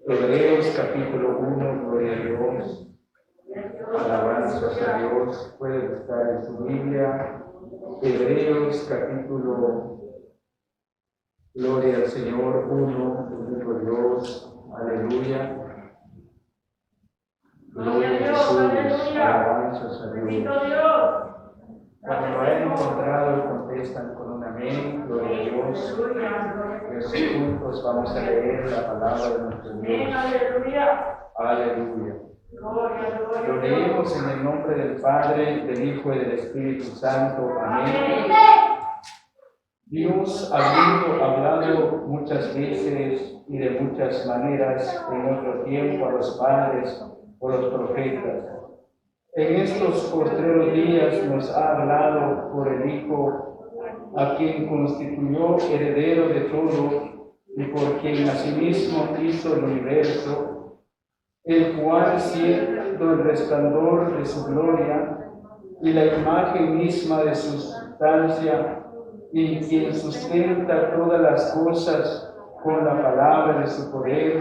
Hebreos capítulo 1, gloria a Dios. Alabanzas a Dios. Puede buscar en su Biblia. Hebreos capítulo, gloria al Señor 1, bendito Dios. Aleluya. Gloria a Jesús. Alabanzas a Dios. Cuando lo hayan encontrado, contestan con un amén. Gloria a Dios. Juntos vamos a leer la palabra de nuestro Dios. Aleluya. Lo leemos en el nombre del Padre, del Hijo y del Espíritu Santo. Amén. Dios, habiendo hablado muchas veces y de muchas maneras en otro tiempo a los padres o los profetas, en estos postreros días nos ha hablado por el Hijo, a quien constituyó heredero de todo y por quien asimismo hizo el universo, el cual, siendo el resplandor de su gloria y la imagen misma de su sustancia, y quien sustenta todas las cosas con la palabra de su poder,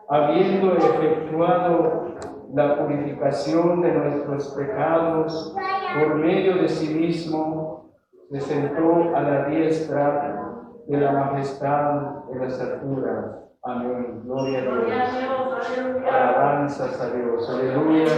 habiendo efectuado la purificación de nuestros pecados por medio de sí mismo, se sentó a la diestra de la majestad de las alturas. Amén. Gloria a Dios. Alabanzas a Dios. Aleluya.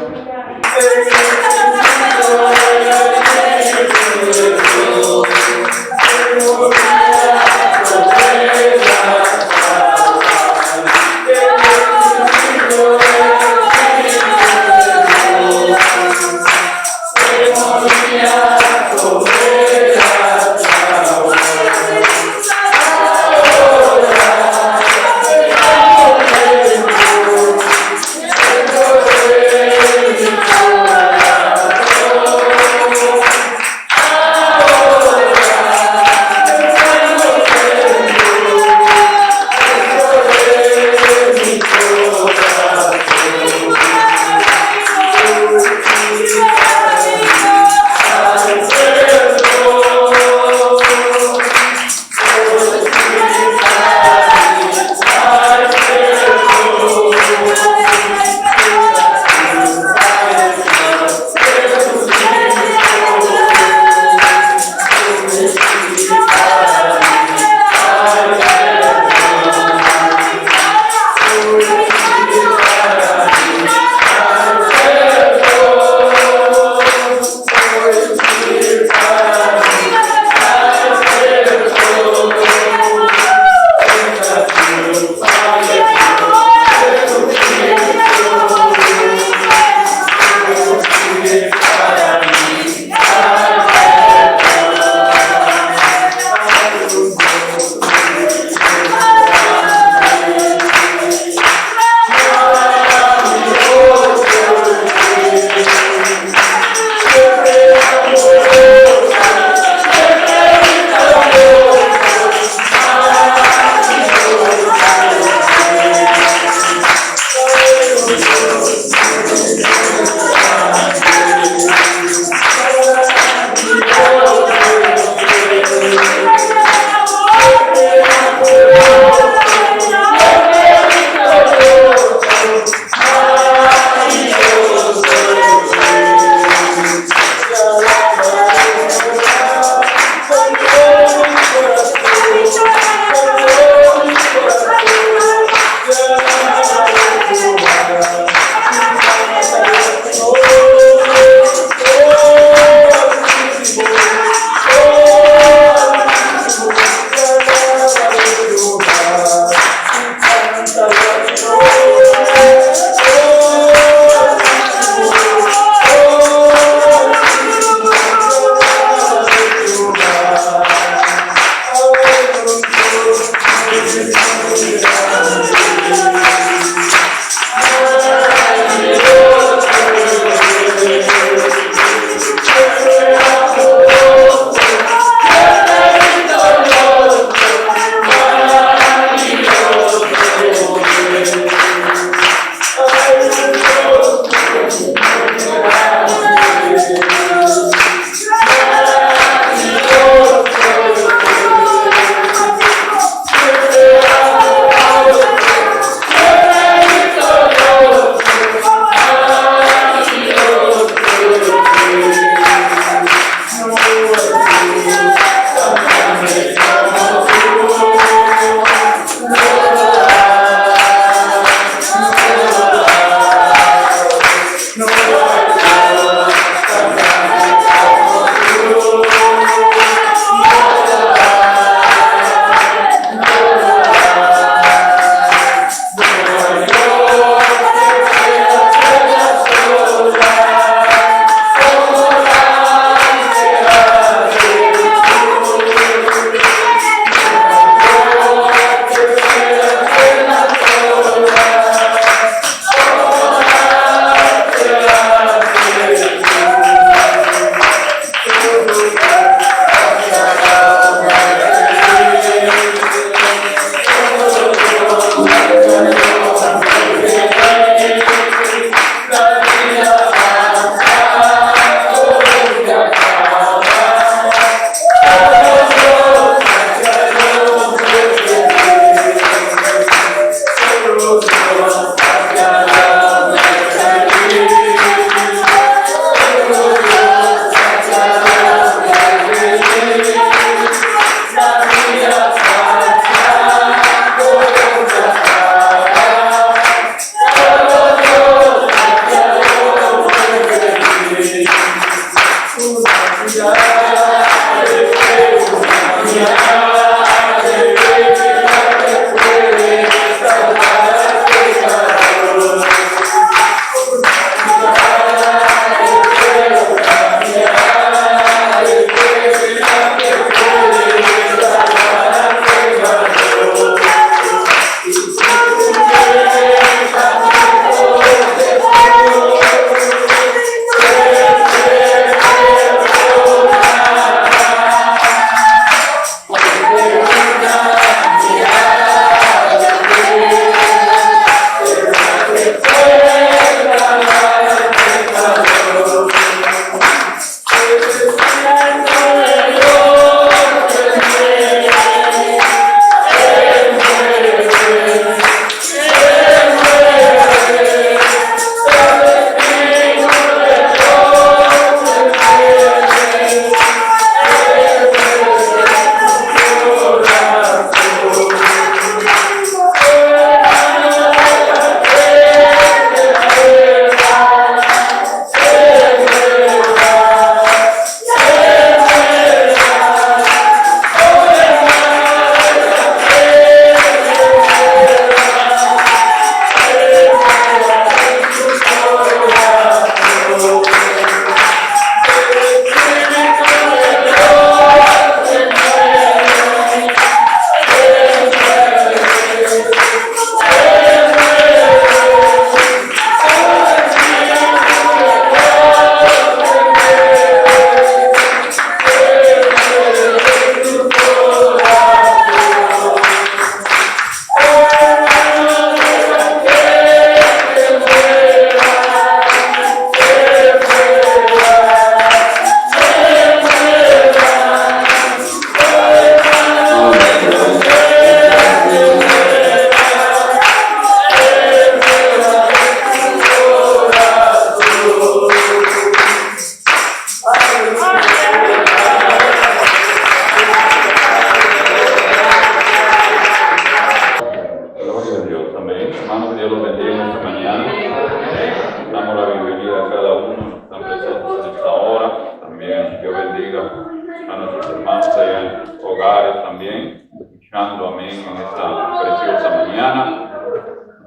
escuchando, amén, en esta preciosa mañana.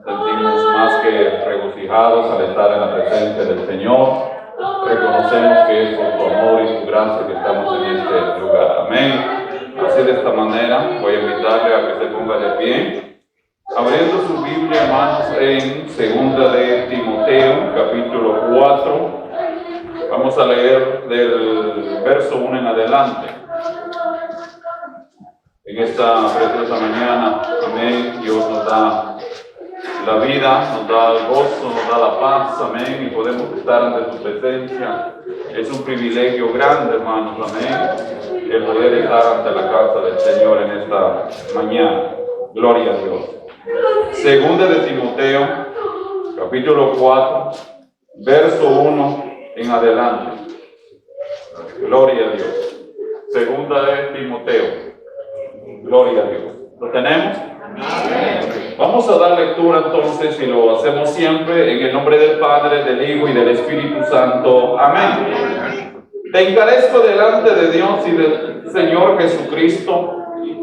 Sentimos más que regocijados al estar en la presencia del Señor. Reconocemos que es por tu amor y tu gracia que estamos en este lugar. Amén. Así de esta manera voy a invitarle a que se ponga de pie, abriendo su Biblia, hermanos, en 2 de Timoteo, capítulo 4. Vamos a leer del verso 1 en adelante. En esta preciosa mañana, amén, Dios nos da la vida, nos da el gozo, nos da la paz, amén, y podemos estar ante su presencia. Es un privilegio grande, hermanos, amén, el poder estar ante la casa del Señor en esta mañana. Gloria a Dios. 2 de Timoteo, capítulo 4, verso 1 en adelante. Gloria a Dios. 2 de Timoteo. Gloria a Dios. ¿Lo tenemos? Amén. Vamos a dar lectura entonces, y lo hacemos siempre en el nombre del Padre, del Hijo y del Espíritu Santo. Amén. Te encarezco delante de Dios y del Señor Jesucristo,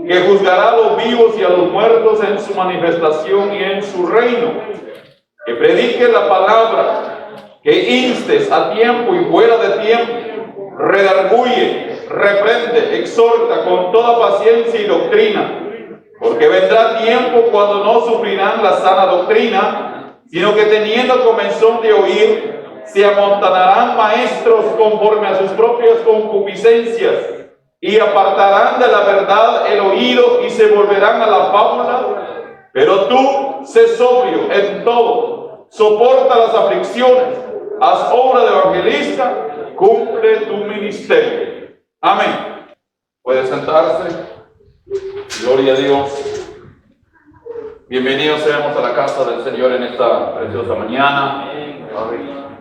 que juzgará a los vivos y a los muertos en su manifestación y en su reino. Que prediques la palabra, que instes a tiempo y fuera de tiempo, redarguye, reprende, exhorta con toda paciencia y doctrina. Porque vendrá tiempo cuando no sufrirán la sana doctrina, sino que teniendo comezón de oír, se amontonarán maestros conforme a sus propias concupiscencias, y apartarán de la verdad el oído y se volverán a la fábula. Pero tú, sé sobrio en todo, soporta las aflicciones, haz obra de evangelista, cumple tu ministerio. Amén. Puede sentarse. Gloria a Dios. Bienvenidos seamos a la casa del Señor en esta preciosa mañana.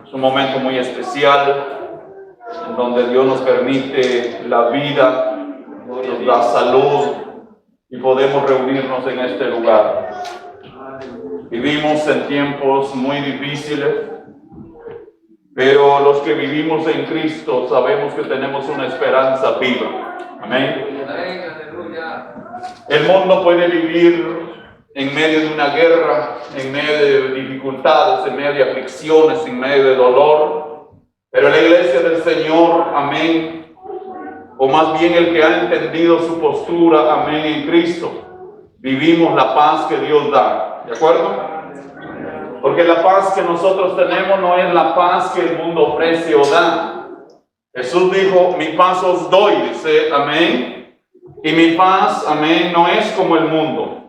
Es un momento muy especial en donde Dios nos permite la vida, nos da salud y podemos reunirnos en este lugar. Vivimos en tiempos muy difíciles, pero los que vivimos en Cristo sabemos que tenemos una esperanza viva. Amén. El mundo puede vivir en medio de una guerra, en medio de dificultades, en medio de aflicciones, en medio de dolor, pero la iglesia del Señor, amén, o más bien el que ha entendido su postura, amén, en Cristo, vivimos la paz que Dios da, ¿de acuerdo? Porque la paz que nosotros tenemos no es la paz que el mundo ofrece o da. Jesús dijo, mi paz os doy, dice, amén. Y mi paz, amén, no es como el mundo.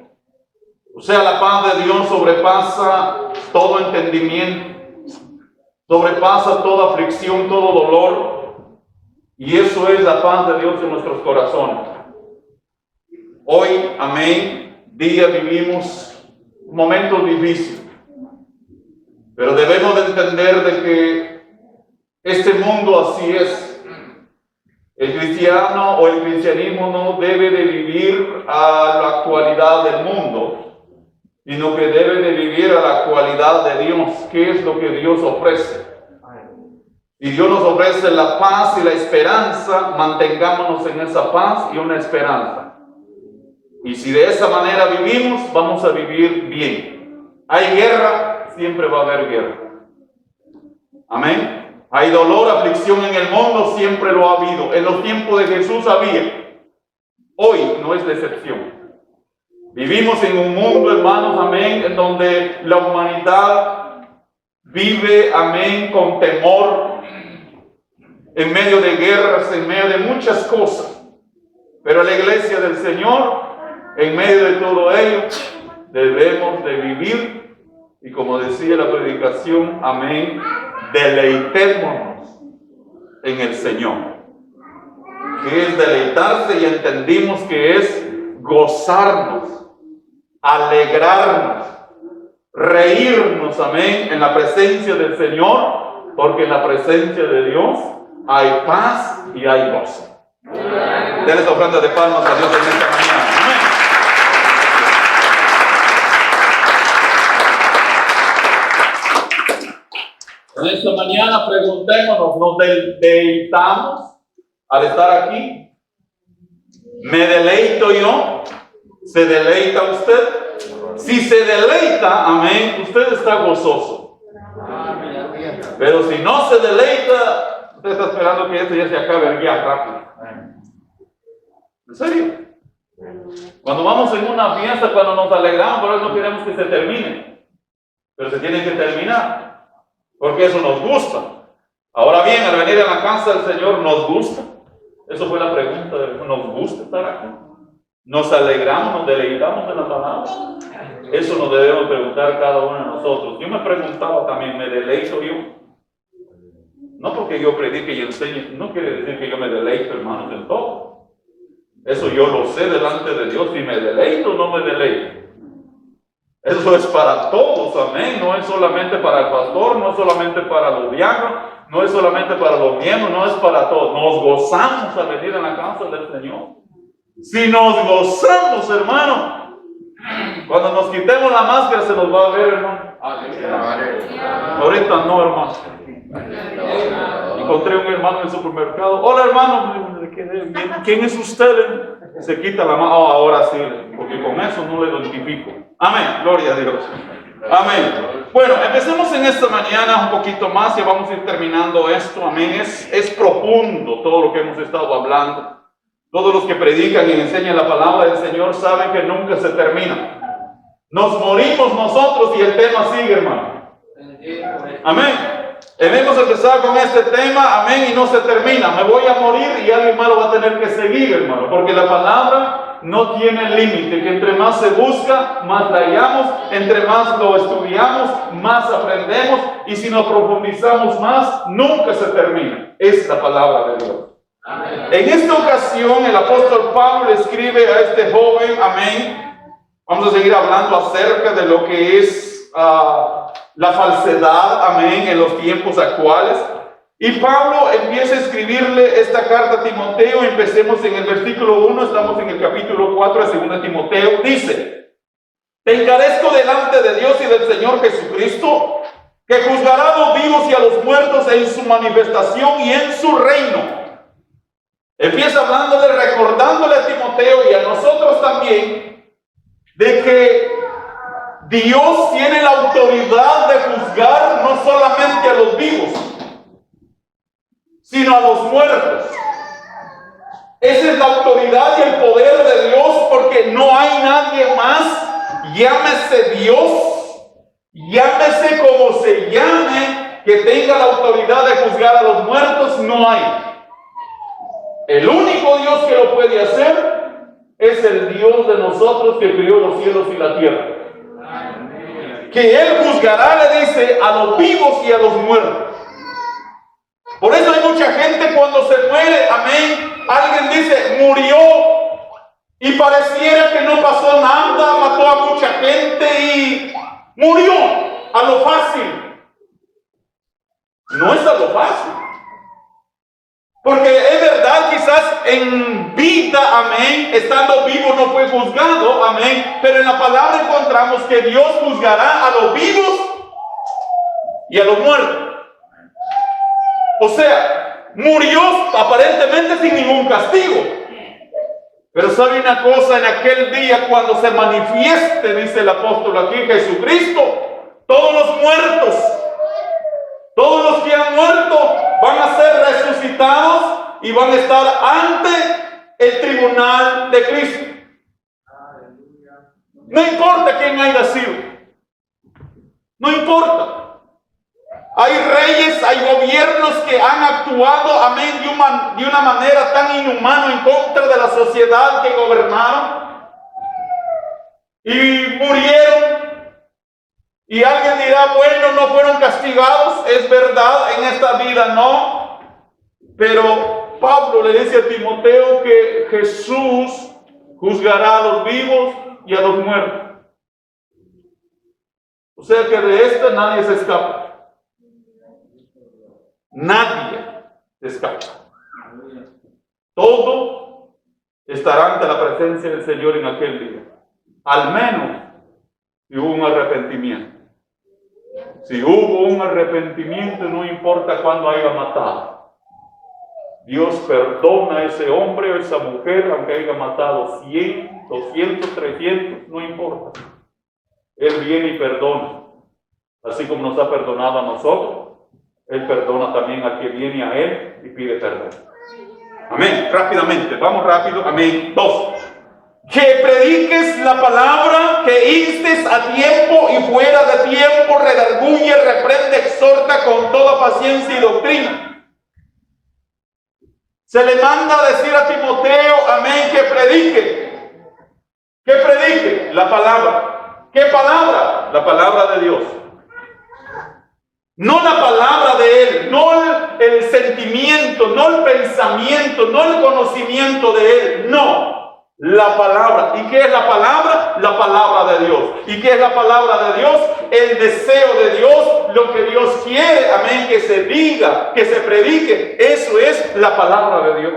O sea, la paz de Dios sobrepasa todo entendimiento, sobrepasa toda aflicción, todo dolor. Y eso es la paz de Dios en nuestros corazones. Hoy, amén, día vivimos momentos difíciles. Pero debemos de entender de que este mundo así es. El cristiano o el cristianismo no debe de vivir a la actualidad del mundo, sino que debe de vivir a la actualidad de Dios. ¿Qué es lo que Dios ofrece? Y Dios nos ofrece la paz y la esperanza. Mantengámonos en esa paz y una esperanza. Y si de esa manera vivimos, vamos a vivir bien. Hay guerra, siempre va a haber guerra. Amén. Hay dolor, aflicción en el mundo, siempre lo ha habido. En los tiempos de Jesús había. Hoy no es la excepción. Vivimos en un mundo, hermanos, amén, en donde la humanidad vive, amén, con temor, en medio de guerras, en medio de muchas cosas. Pero la iglesia del Señor, en medio de todo ello, debemos de vivir, y como decía la predicación, amén, deleitémonos en el Señor. Que es deleitarse, y entendimos que es gozarnos, alegrarnos, reírnos, amén, en la presencia del Señor, porque en la presencia de Dios hay paz y hay gozo. Denles ofrenda de palmas a Dios en esta mañana. Amén. En esta mañana preguntémonos, ¿nos deleitamos al estar aquí? ¿Me deleito yo? ¿Se deleita usted? Si se deleita, amén, usted está gozoso. Pero si no se deleita, usted está esperando que esto ya se acabe ya rápido. ¿En serio? Cuando vamos en una fiesta, cuando nos alegramos, por eso no queremos que se termine. Pero se tiene que terminar. Porque eso nos gusta. Ahora bien, al venir a la casa del Señor, ¿nos gusta? Eso fue la pregunta. ¿Nos gusta estar aquí? ¿Nos alegramos, nos deleitamos de la palabra? Eso nos debemos preguntar cada uno de nosotros. Yo me preguntaba también, ¿me deleito yo? No porque yo predique y enseñe, no quiere decir que yo me deleito, hermanos, en todo. Eso yo lo sé delante de Dios, si me deleito o no me deleito. Eso es para todos, amén. No es solamente para el pastor, no es solamente para los diáconos, no es solamente para los miembros, no es para todos. Nos gozamos al venir a la casa del Señor. Si nos gozamos, hermano, cuando nos quitemos la máscara se nos va a ver, hermano. Ahorita no, hermano. Encontré un hermano en el supermercado. Hola, hermano. ¿Quién es usted? Se quita la máscara. Oh, ahora sí, porque con eso no le identifico. Amén. Gloria a Dios. Amén. Bueno, empecemos en esta mañana un poquito más y vamos a ir terminando esto. Amén. Es profundo todo lo que hemos estado hablando. Todos los que predican y enseñan la palabra del Señor saben que nunca se termina. Nos morimos nosotros y el tema sigue, hermano. Amén. Hemos empezado con este tema, amén, y no se termina. Me voy a morir y alguien más lo va a tener que seguir, hermano, porque la palabra no tiene límite, que entre más se busca, más la hallamos, entre más lo estudiamos, más aprendemos, y si nos profundizamos más, nunca se termina. Es la palabra de Dios. Amén. En esta ocasión, el apóstol Pablo le escribe a este joven, amén. Vamos a seguir hablando acerca de lo que es la falsedad, amén, en los tiempos actuales. Y Pablo empieza a escribirle esta carta a Timoteo. Empecemos en el versículo 1, estamos en el capítulo 4 de 2 Timoteo. Dice: te encarezco delante de Dios y del Señor Jesucristo, que juzgará a los vivos y a los muertos en su manifestación y en su reino. Empieza hablándole, recordándole a Timoteo y a nosotros también, de que Dios tiene la autoridad de juzgar no solamente a los vivos, sino a los muertos. Esa es la autoridad y el poder de Dios, porque no hay nadie más, llámese Dios, llámese como se llame, que tenga la autoridad de juzgar a los muertos. No hay. El único Dios que lo puede hacer es el Dios de nosotros, que crió los cielos y la tierra. Que Él juzgará, le dice, a los vivos y a los muertos. Por eso hay mucha gente cuando se muere, amén, alguien dice, murió, y pareciera que no pasó nada, mató a mucha gente y murió a lo fácil. No es a lo fácil. Porque es verdad, quizás en vida, amén, estando vivo no fue juzgado, amén, pero en la palabra encontramos que Dios juzgará a los vivos y a los muertos. O sea, murió aparentemente sin ningún castigo. Pero sabe una cosa, en aquel día cuando se manifieste, dice el apóstol aquí, Jesucristo, todos los muertos, todos los que han muerto van a ser resucitados y van a estar ante el tribunal de Cristo. No importa quién haya sido. No importa. Hay reyes, hay gobiernos que han actuado, amén, de una manera tan inhumana en contra de la sociedad que gobernaron. Y murieron. Y alguien dirá, bueno, no fueron castigados. Es verdad, en esta vida no. Pero Pablo le dice a Timoteo que Jesús juzgará a los vivos y a los muertos. O sea que de esta nadie se escapa. Nadie se escapa. Todo estará ante la presencia del Señor en aquel día. Al menos si hubo un arrepentimiento. Si hubo un arrepentimiento, no importa cuándo haya matado. Dios perdona a ese hombre o esa mujer, aunque haya matado 100, 200, 300, no importa. Él viene y perdona. Así como nos ha perdonado a nosotros, Él perdona también al que viene a Él y pide perdón. Amén. Rápidamente, vamos rápido. Amén. 2. Que prediques la palabra, que instes a tiempo y fuera de tiempo, redarguye, reprende, exhorta con toda paciencia y doctrina. Se le manda a decir a Timoteo, amén, que predique. ¿Qué predique? La palabra. ¿Qué palabra? La palabra de Dios. No la palabra de Él, no el sentimiento, no el pensamiento, no el conocimiento de Él, no. La palabra. ¿Y qué es la palabra? La palabra de Dios. ¿Y qué es la palabra de Dios? El deseo de Dios, lo que Dios quiere, amén, que se diga, que se predique. Eso es la palabra de Dios.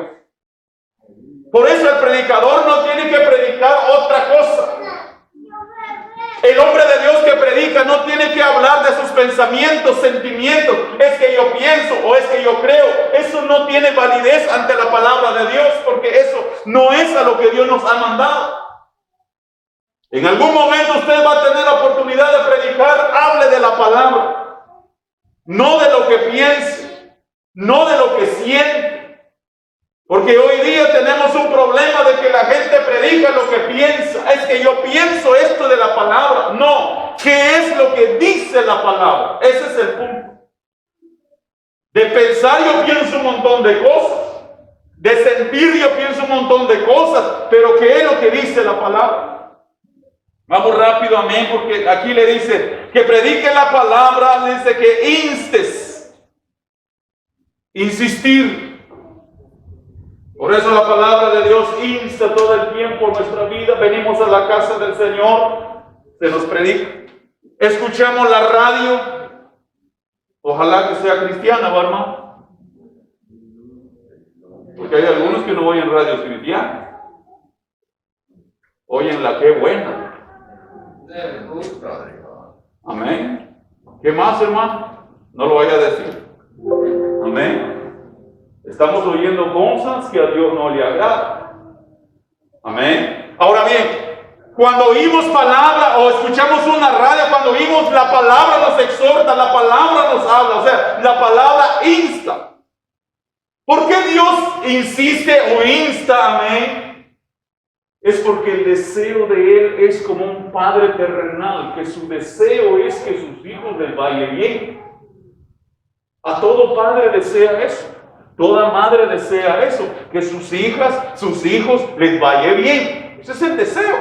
Por eso el predicador no tiene que predicar otra cosa. El hombre de Dios que predica no tiene que hablar de sus pensamientos, sentimientos. Es que yo pienso o es que yo creo. Eso no tiene validez ante la palabra de Dios, porque eso no es a lo que Dios nos ha mandado. En algún momento usted va a tener la oportunidad de predicar. Hable de la palabra, no de lo que piense, no de lo que siente. Porque hoy día tenemos un problema de que la gente predica lo que piensa. Es que yo pienso esto de la palabra. No, ¿qué es lo que dice la palabra? Ese es el punto. De pensar yo pienso un montón de cosas. De sentir yo pienso un montón de cosas. Pero ¿qué es lo que dice la palabra? Vamos rápido, amén, porque aquí le dice que predique la palabra, le dice que instes. Insistir. Por eso la palabra de Dios insta todo el tiempo en nuestra vida. Venimos a la casa del Señor, se nos predica. Escuchamos la radio, ojalá que sea cristiana, ¿va, hermano? Porque hay algunos que no oyen radio cristiana. Oyen la que buena. Amén. ¿Qué más, hermano? No lo vaya a decir. Amén. Estamos oyendo cosas que a Dios no le agradan. Amén. Ahora bien, cuando oímos palabra o escuchamos una radio, cuando oímos la palabra nos exhorta, la palabra nos habla, o sea, la palabra insta. ¿Por qué Dios insiste o insta? Amén. Es porque el deseo de Él es como un padre terrenal, que su deseo es que sus hijos les vaya bien. A todo padre desea eso. Toda madre desea eso, que sus hijas, sus hijos les vaya bien. Ese es el deseo.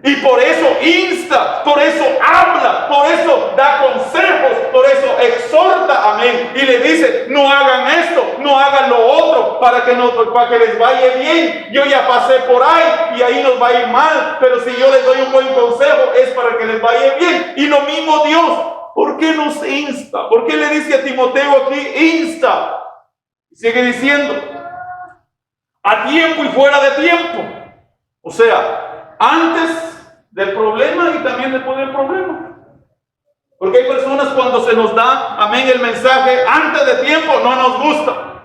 Y por eso insta, por eso habla, por eso da consejos, por eso exhorta, amén. Y le dice, no hagan esto, no hagan lo otro, para que les vaya bien. Yo ya pasé por ahí y ahí nos va a ir mal, pero si yo les doy un buen consejo es para que les vaya bien. Y lo mismo Dios, ¿por qué nos insta? ¿Por qué le dice a Timoteo aquí, insta? Sigue diciendo, a tiempo y fuera de tiempo. O sea, antes del problema y también después del problema. Porque hay personas cuando se nos da, amén, el mensaje antes de tiempo no nos gusta.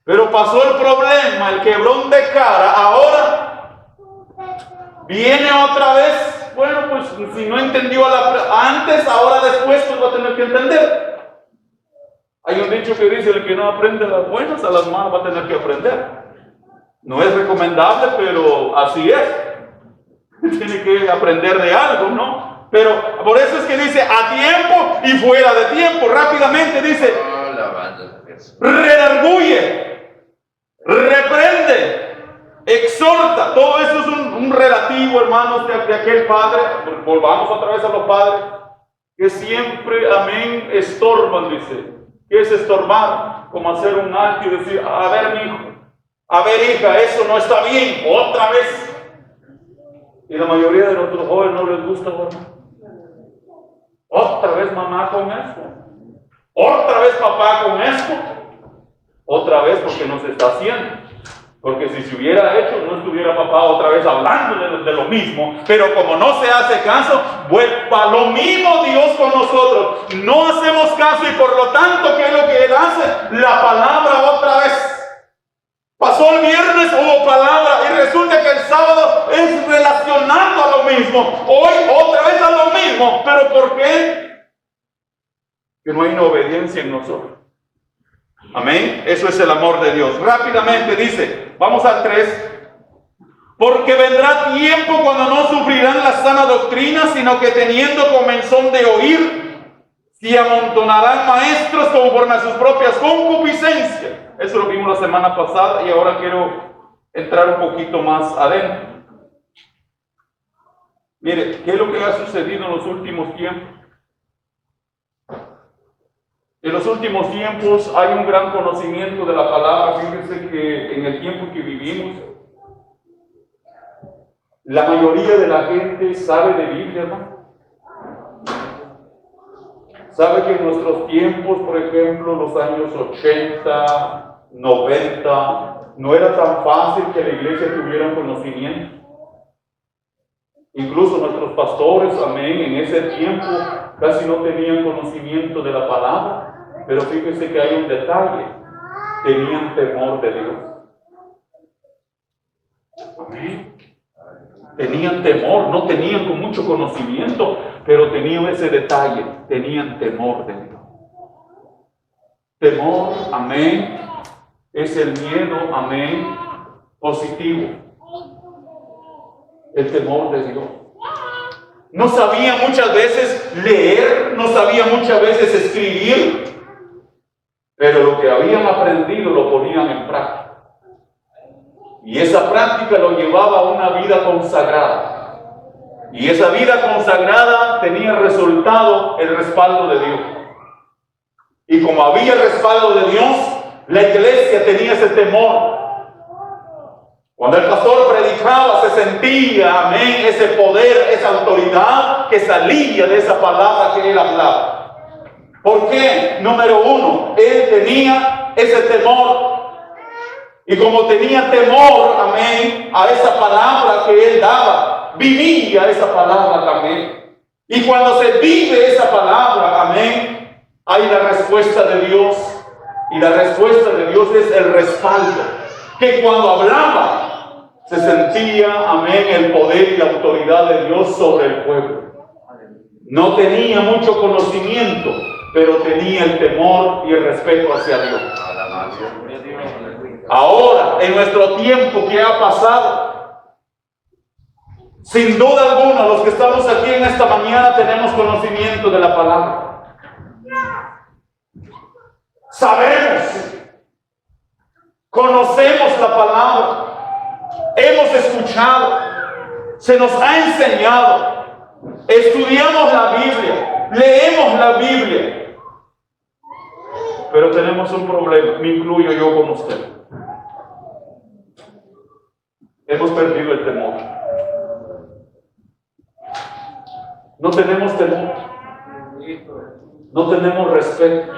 Pero pasó el problema, el quebrón de cara, ahora viene otra vez. Bueno, pues si no entendió antes, ahora después pues va a tener que entender. Hay un dicho que dice, el que no aprende las buenas, a las malas va a tener que aprender. No es recomendable, pero así es. Tiene que aprender de algo, ¿no? Pero por eso es que dice, a tiempo y fuera de tiempo. Rápidamente dice, redarguye, reprende, exhorta. Todo eso es un relativo, hermanos, de aquel padre. Volvamos otra vez a los padres, que siempre, amén, estorban, dice. ¿Qué es estorbar? Como hacer un alto y decir, a ver, mi hijo, a ver, hija, eso no está bien, otra vez. Y la mayoría de nuestros jóvenes no les gusta, ¿verdad? Otra vez mamá con esto, otra vez papá con esto, otra vez porque no se está haciendo. Porque si se hubiera hecho, no estuviera papá otra vez hablando de lo mismo. Pero como no se hace caso, vuelva lo mismo Dios con nosotros. No hacemos caso y por lo tanto, ¿qué es lo que Él hace? La palabra otra vez. Pasó el viernes, hubo palabra, y resulta que el sábado es relacionando a lo mismo. Hoy otra vez a lo mismo. ¿Pero por qué? Que no hay una obediencia en nosotros. Amén. Eso es el amor de Dios. Rápidamente dice, vamos al 3. Porque vendrá tiempo cuando no sufrirán la sana doctrina, sino que teniendo comezón de oír, se amontonarán maestros conforme a sus propias concupiscencias. Eso lo vimos la semana pasada y ahora quiero entrar un poquito más adentro. Mire, ¿qué es lo que ha sucedido en los últimos tiempos? En los últimos tiempos hay un gran conocimiento de la palabra. Fíjense que en el tiempo que vivimos, la mayoría de la gente sabe de Biblia, ¿no? Sabe que en nuestros tiempos, por ejemplo, los años 80, 90, no era tan fácil que la iglesia tuviera un conocimiento. Incluso nuestros pastores, amén, en ese tiempo casi no tenían conocimiento de la palabra. Pero fíjense que hay un detalle: tenían temor de Dios. Amén. Tenían temor, no tenían con mucho conocimiento, pero tenían ese detalle, tenían temor de Dios. Temor, amén, es el miedo, amén, positivo. El temor de Dios. No sabía muchas veces leer, no sabía muchas veces escribir, pero lo que habían aprendido lo ponían en práctica. Y esa práctica lo llevaba a una vida consagrada. Y esa vida consagrada tenía resultado el respaldo de Dios. Y como había respaldo de Dios, la iglesia tenía ese temor. Cuando el pastor predicaba, se sentía, amén, ese poder, esa autoridad que salía de esa palabra que él hablaba. ¿Por qué? Número uno, él tenía ese temor. Y como tenía temor, amén, a esa palabra que él daba, vivía esa palabra también. Y cuando se vive esa palabra, amén, hay la respuesta de Dios. Y la respuesta de Dios es el respaldo. Que cuando hablaba, se sentía, amén, el poder y la autoridad de Dios sobre el pueblo. No tenía mucho conocimiento, pero tenía el temor y el respeto hacia Dios. Ahora, en nuestro tiempo que ha pasado, sin duda alguna, los que estamos aquí en esta mañana tenemos conocimiento de la palabra. Sabemos, conocemos la palabra, hemos escuchado, se nos ha enseñado, estudiamos la Biblia, leemos la Biblia, pero tenemos un problema, me incluyo yo con usted. Hemos perdido el temor. No tenemos temor. No tenemos respeto.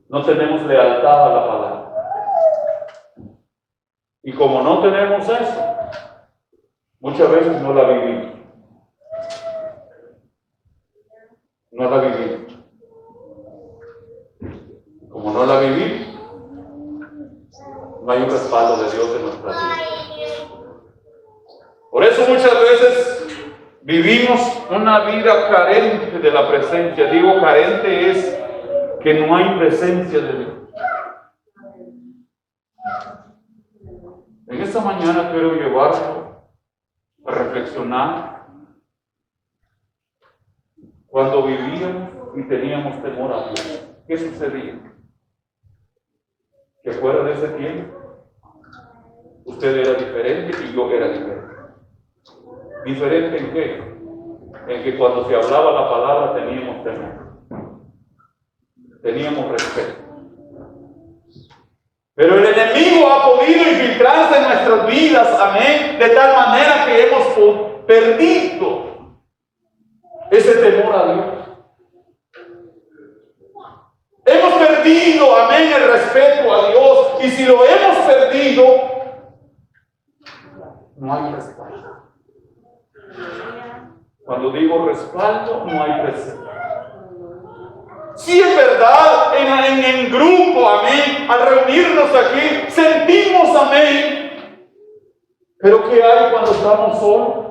No tenemos lealtad a la palabra. Y como no tenemos eso, muchas veces no la vivimos. No la vivimos. Como no la vivimos, no hay un respaldo de Dios en nuestra vida. Por eso muchas veces vivimos una vida carente de la presencia. Digo carente es que no hay presencia de Dios. En esta mañana quiero llevarlo a reflexionar cuando vivíamos y teníamos temor a Dios. ¿Qué sucedía? Que fuera de ese tiempo, usted era diferente y yo era diferente. ¿Diferente en qué? En que cuando se hablaba la palabra teníamos temor. Teníamos respeto. Pero el enemigo ha podido infiltrarse en nuestras vidas, amén, de tal manera que hemos perdido ese temor a Dios. Hemos perdido, amén, el respeto a Dios. Y si lo hemos perdido, no hay respaldo. Cuando digo respaldo, no hay presencia. Sí es verdad, en grupo, amén, al reunirnos aquí, sentimos, amén. Pero ¿qué hay cuando estamos solos?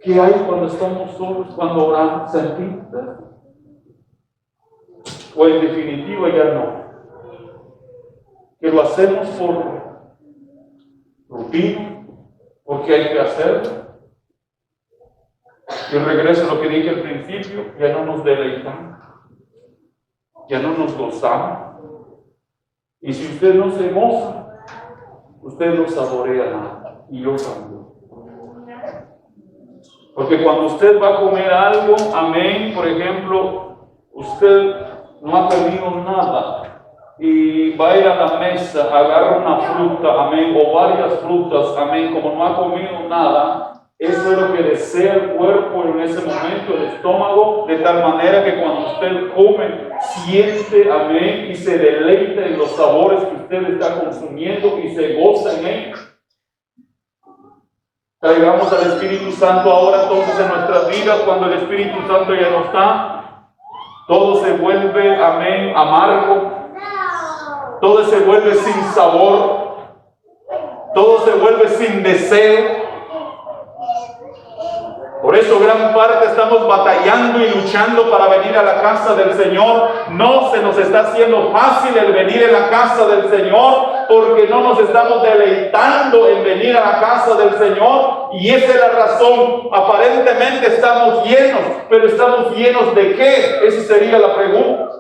¿Qué hay cuando estamos solos, cuando oramos? ¿Sentimos? O en definitiva ya no. Que lo hacemos por rutina, porque hay que hacerlo. Y regreso a lo que dije al principio, ya no nos deleitamos, ya no nos gozamos. Y si usted no se goza, usted no saborea nada. Y yo también. Porque cuando usted va a comer algo, amén, por ejemplo, usted no ha comido nada y va a ir a la mesa, agarra una fruta, amén, o varias frutas, amén, como no ha comido nada, eso es lo que desea el cuerpo en ese momento, el estómago, de tal manera que cuando usted come, siente, amén, y se deleita en los sabores que usted está consumiendo y se goza en ellos. Traigamos al Espíritu Santo ahora entonces en nuestras vidas. Cuando el Espíritu Santo ya no está, todo se vuelve, amén, amargo, todo se vuelve sin sabor, todo se vuelve sin deseo. Por eso gran parte estamos batallando y luchando para venir a la casa del Señor. No se nos está haciendo fácil el venir a la casa del Señor, porque no nos estamos deleitando en venir a la casa del Señor. Y esa es la razón. Aparentemente estamos llenos, pero ¿estamos llenos de qué? Esa sería la pregunta.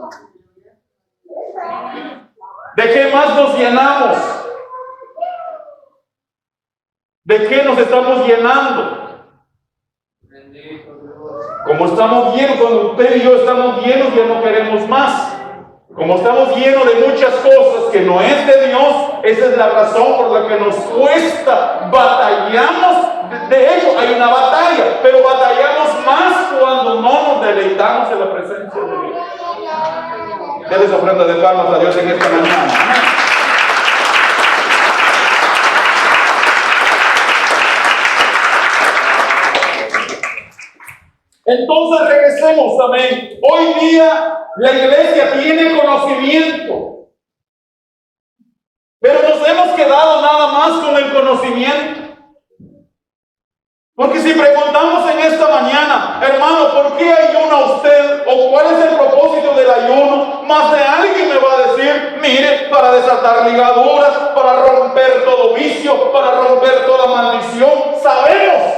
¿De qué más nos llenamos? ¿De qué nos estamos llenando? Como estamos llenos, cuando usted y yo estamos llenos, ya no queremos más. Como estamos llenos de muchas cosas que no es de Dios, esa es la razón por la que nos cuesta, batallamos. De hecho, hay una batalla, pero batallamos más cuando no nos deleitamos en la presencia de Dios. Denles ofrenda de palmas a Dios en esta mañana. Entonces regresemos, amén. Hoy día la iglesia tiene conocimiento, pero nos hemos quedado nada más con el conocimiento. Porque si preguntamos en esta mañana, hermano, ¿por qué ayuna usted? ¿O cuál es el propósito del ayuno? Más de alguien me va a decir, mire, para desatar ligaduras, para romper todo vicio, para romper toda maldición. Sabemos.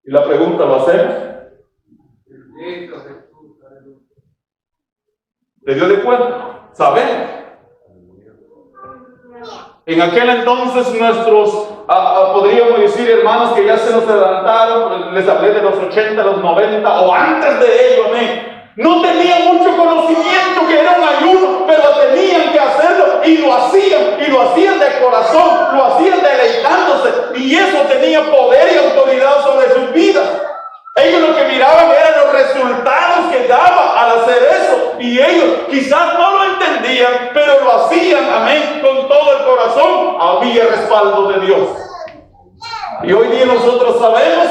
Y la pregunta va a ser, ¿te dio de cuenta? Sabemos. En aquel entonces nuestros, podríamos decir, hermanos que ya se nos adelantaron, les hablé de los 80, los 90 o antes de ello, amén. No tenían mucho conocimiento que era un ayuno, pero tenían que hacerlo y lo hacían de corazón, lo hacían deleitándose, y eso tenía poder y autoridad sobre sus vidas. Ellos lo que miraban eran los resultados que daba al hacer eso, y ellos quizás no lo entendían, pero lo hacían, amén, con todo el corazón. Había respaldo de Dios. Y hoy día nosotros sabemos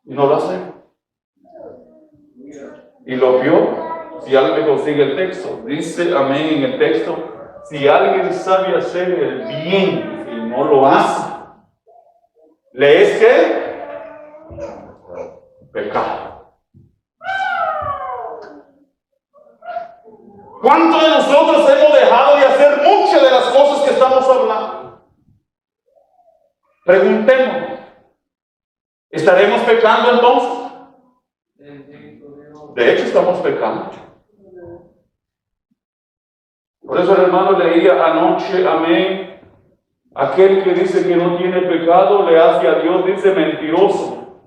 y no lo hacemos. Y lo vio, si alguien consigue el texto, dice, amén, en el texto, si alguien sabe hacer el bien y no lo hace, ¿le es qué? Pecado. ¿Cuántos de nosotros hemos dejado de hacer muchas de las cosas que estamos hablando? Preguntémonos, ¿estaremos pecando entonces? De hecho, estamos pecando. Por eso el hermano leía anoche, amén, aquel que dice que no tiene pecado le hace a Dios, dice mentiroso.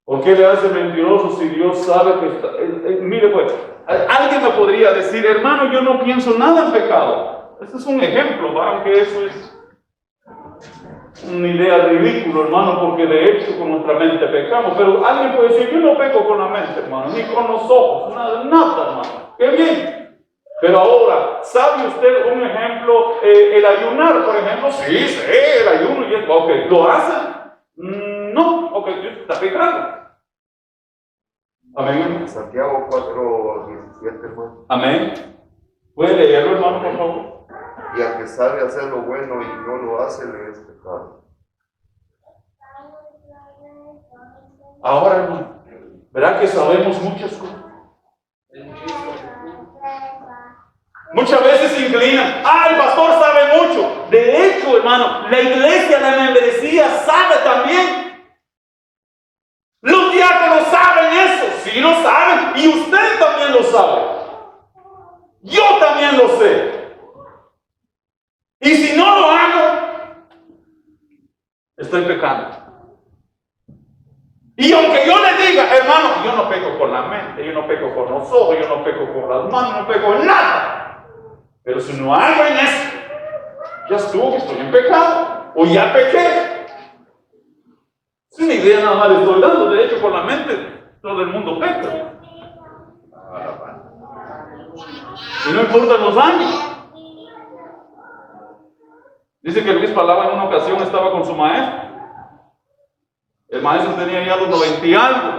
¿Por qué le hace mentiroso si Dios sabe que está? Mire pues, alguien me podría decir, hermano, yo no pienso nada en pecado. Este es un ejemplo, ¿va? Aunque eso es una idea ridícula, hermano, porque de hecho con nuestra mente pecamos. Pero alguien puede decir, yo no peco con la mente, hermano, ni con los ojos, nada, hermano. ¡Qué bien! Pero ahora, ¿sabe usted un ejemplo? El ayunar, por ejemplo. Sí, el ayuno. Ok, ¿lo hace? No, ok, está pecando. Amén. Santiago 4:17 fue. Amén. ¿Puede leerlo, hermano, por favor? Y al que sabe hacer lo bueno y no lo hace, le es pecado. Ahora, hermano, ¿verdad que sabemos muchas cosas? Muchas veces se inclinan. El pastor sabe mucho. De hecho, hermano, la iglesia, la membresía sabe también. Los diáconos saben eso. Sí lo saben. Y usted también lo sabe. Yo también lo sé. Y si no lo hago, estoy pecando. Y aunque yo le diga, hermano, yo no peco con la mente, yo no peco con los ojos, yo no peco con las manos, no peco en nada. Pero si no hago en eso, ya estuvo que estoy en pecado, o ya pequé. Es una idea nada más le estoy dando. De hecho, con la mente, todo el mundo peca. Y no importan los años. Dice que Luis Palava en una ocasión estaba con su maestro. El maestro tenía ya los 90 y algo.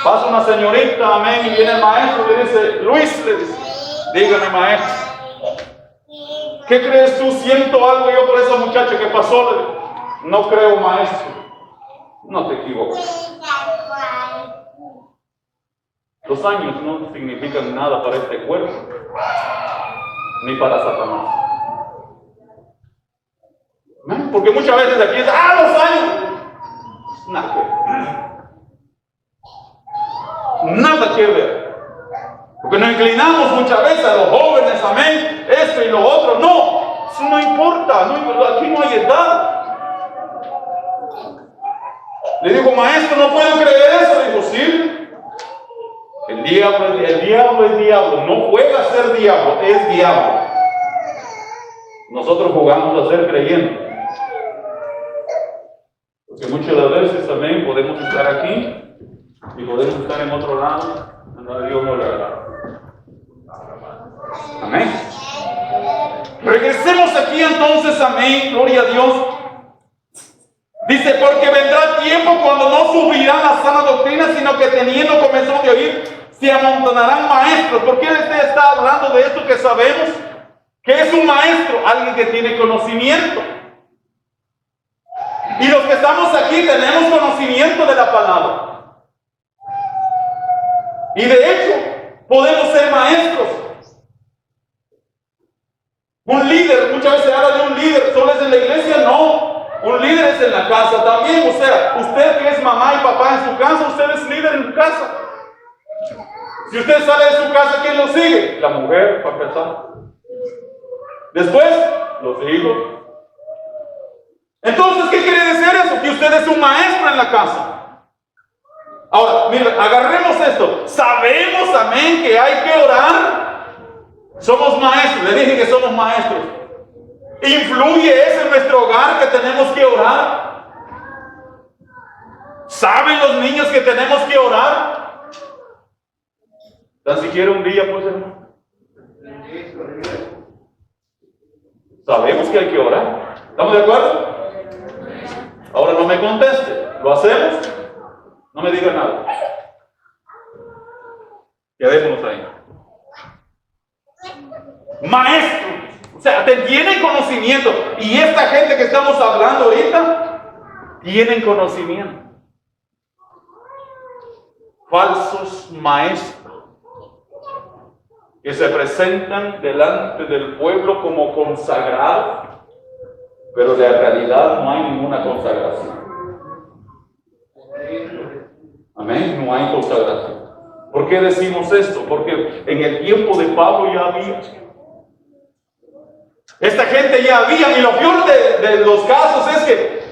Pasa una señorita, amén, y viene el maestro y le dice, Luis, le dice, dígame, maestro, ¿qué crees tú? Siento algo yo por esa muchacha que pasó. Le digo, no creo, maestro. No te equivocas. Los años no significan nada para este cuerpo, ni para Satanás. ¿No? Porque muchas veces aquí es, los años. Nada que ver. Nada que ver. Porque nos inclinamos muchas veces a los jóvenes, amén, esto y lo otro. No, eso no importa, aquí no hay edad. Le digo, maestro, no puedo creer eso. Le digo, sí. El diablo es diablo. No juega a ser diablo, es diablo. Nosotros jugamos a ser creyentes. Porque muchas de las veces también podemos estar aquí y podemos estar en otro lado, en donde Dios no le agrada. Amén. Regresemos aquí entonces, amén, gloria a Dios. Dice, porque vendrá tiempo cuando no subirán la sana doctrina, sino que teniendo comenzó de oír, se amontonarán maestros. ¿Por qué usted está hablando de esto que sabemos? ¿Qué es un maestro? Alguien que tiene conocimiento. Y los que estamos aquí tenemos conocimiento de la palabra. Y de hecho, podemos ser maestros. Un líder, muchas veces se habla de un líder, ¿solo es en la iglesia? No. Un líder es en la casa también. O sea, usted que es mamá y papá en su casa, usted es líder en su casa. Si usted sale de su casa, ¿quién lo sigue? La mujer, para empezar. Después, los hijos. Entonces, ¿qué quiere decir eso? Que usted es un maestro en la casa. Ahora, mire, agarremos esto. Sabemos, amén, que hay que orar. Somos maestros. Le dije que somos maestros. ¿Influye eso en nuestro hogar que tenemos que orar? ¿Saben los niños que tenemos que orar? Tan siquiera un día, pues, hermano. Sabemos que hay que orar. ¿Estamos de acuerdo? Ahora no me conteste. ¿Lo hacemos? No me diga nada. Quedémonos ahí. Maestro. O sea, tienen conocimiento. Y esta gente que estamos hablando ahorita, tienen conocimiento. Falsos maestros que se presentan delante del pueblo como consagrados, pero de realidad no hay ninguna consagración. Amén, no hay consagración. ¿Por qué decimos esto? Porque en el tiempo de Pablo ya había. Esta gente ya había, y lo peor de los casos es que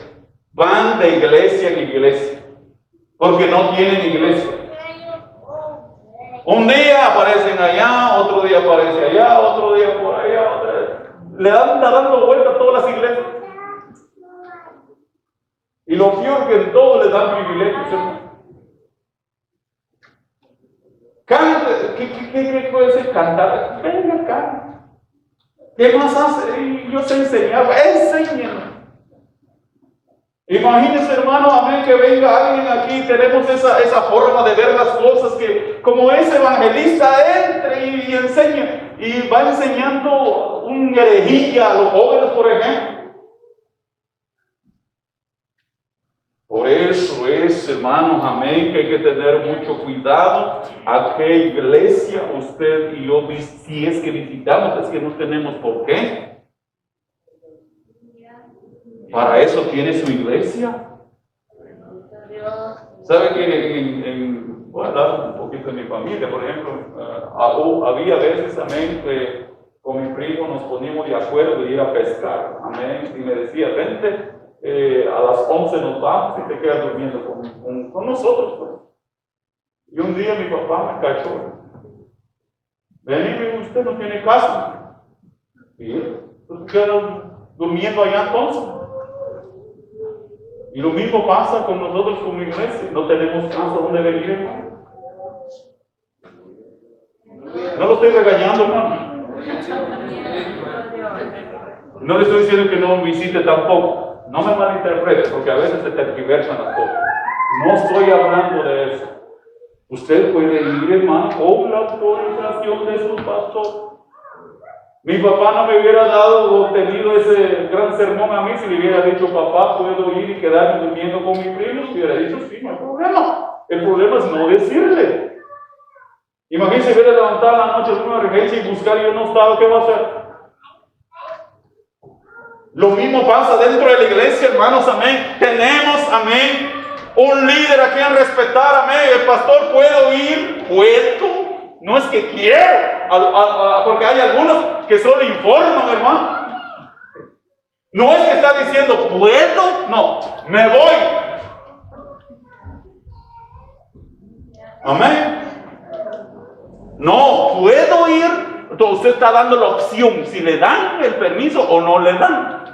van de iglesia en iglesia, porque no tienen iglesia. Un día aparecen allá, otro día aparece allá, otro día por allá, otra vez. Le dan dando vuelta a todas las iglesias. Y lo peor que en todo les dan privilegios, ¿sí? Canta, ¿qué puede ser cantar? Venga acá. ¿Qué más hace? Y yo sé enseñar, enséñenme. Imagínense, hermano, amén, que venga alguien aquí, tenemos esa forma de ver las cosas, que como ese evangelista entre y enseña, y va enseñando un herejía a los jóvenes, por ejemplo. Por eso es, hermanos, amén, que hay que tener mucho cuidado a qué iglesia usted y yo, si es que visitamos, es que no tenemos por qué. Para eso tiene su iglesia. ¿Sabe que voy a hablar un poquito de mi familia, por ejemplo, había veces, amén, que con mi primo nos poníamos de acuerdo de ir a pescar, amén, y me decía, vente, a las 11 nos vamos y te quedas durmiendo con nosotros, pues. Y un día mi papá me cachó, vení, usted no tiene casa, y pues quedan durmiendo allá entonces. Y lo mismo pasa con nosotros como iglesia. No tenemos casa donde venir, hermano. No lo estoy regañando, hermano. No le estoy diciendo que no visite tampoco. No me malinterprete, porque a veces se tergiversan las cosas. No estoy hablando de eso. Usted puede ir, hermano, con la autorización de su pastor. Mi papá no me hubiera dado o tenido ese gran sermón a mí si le hubiera dicho, papá, puedo ir y quedarme durmiendo con mi primo. Si hubiera dicho, sí, no hay problema. El problema es no decirle. Imagínese hubiera levantado la noche en una emergencia y buscar y yo no estaba, ¿qué va a hacer? Lo mismo pasa dentro de la iglesia, hermanos, amén. Tenemos, amén, un líder a quien respetar, amén. El pastor, ¿puedo ir? ¿Puedo? No es que quiero, porque hay algunos que solo informan, hermano. No es que está diciendo, ¿puedo? No, me voy. Amén. No, ¿puedo ir? Entonces usted está dando la opción, si le dan el permiso o no le dan.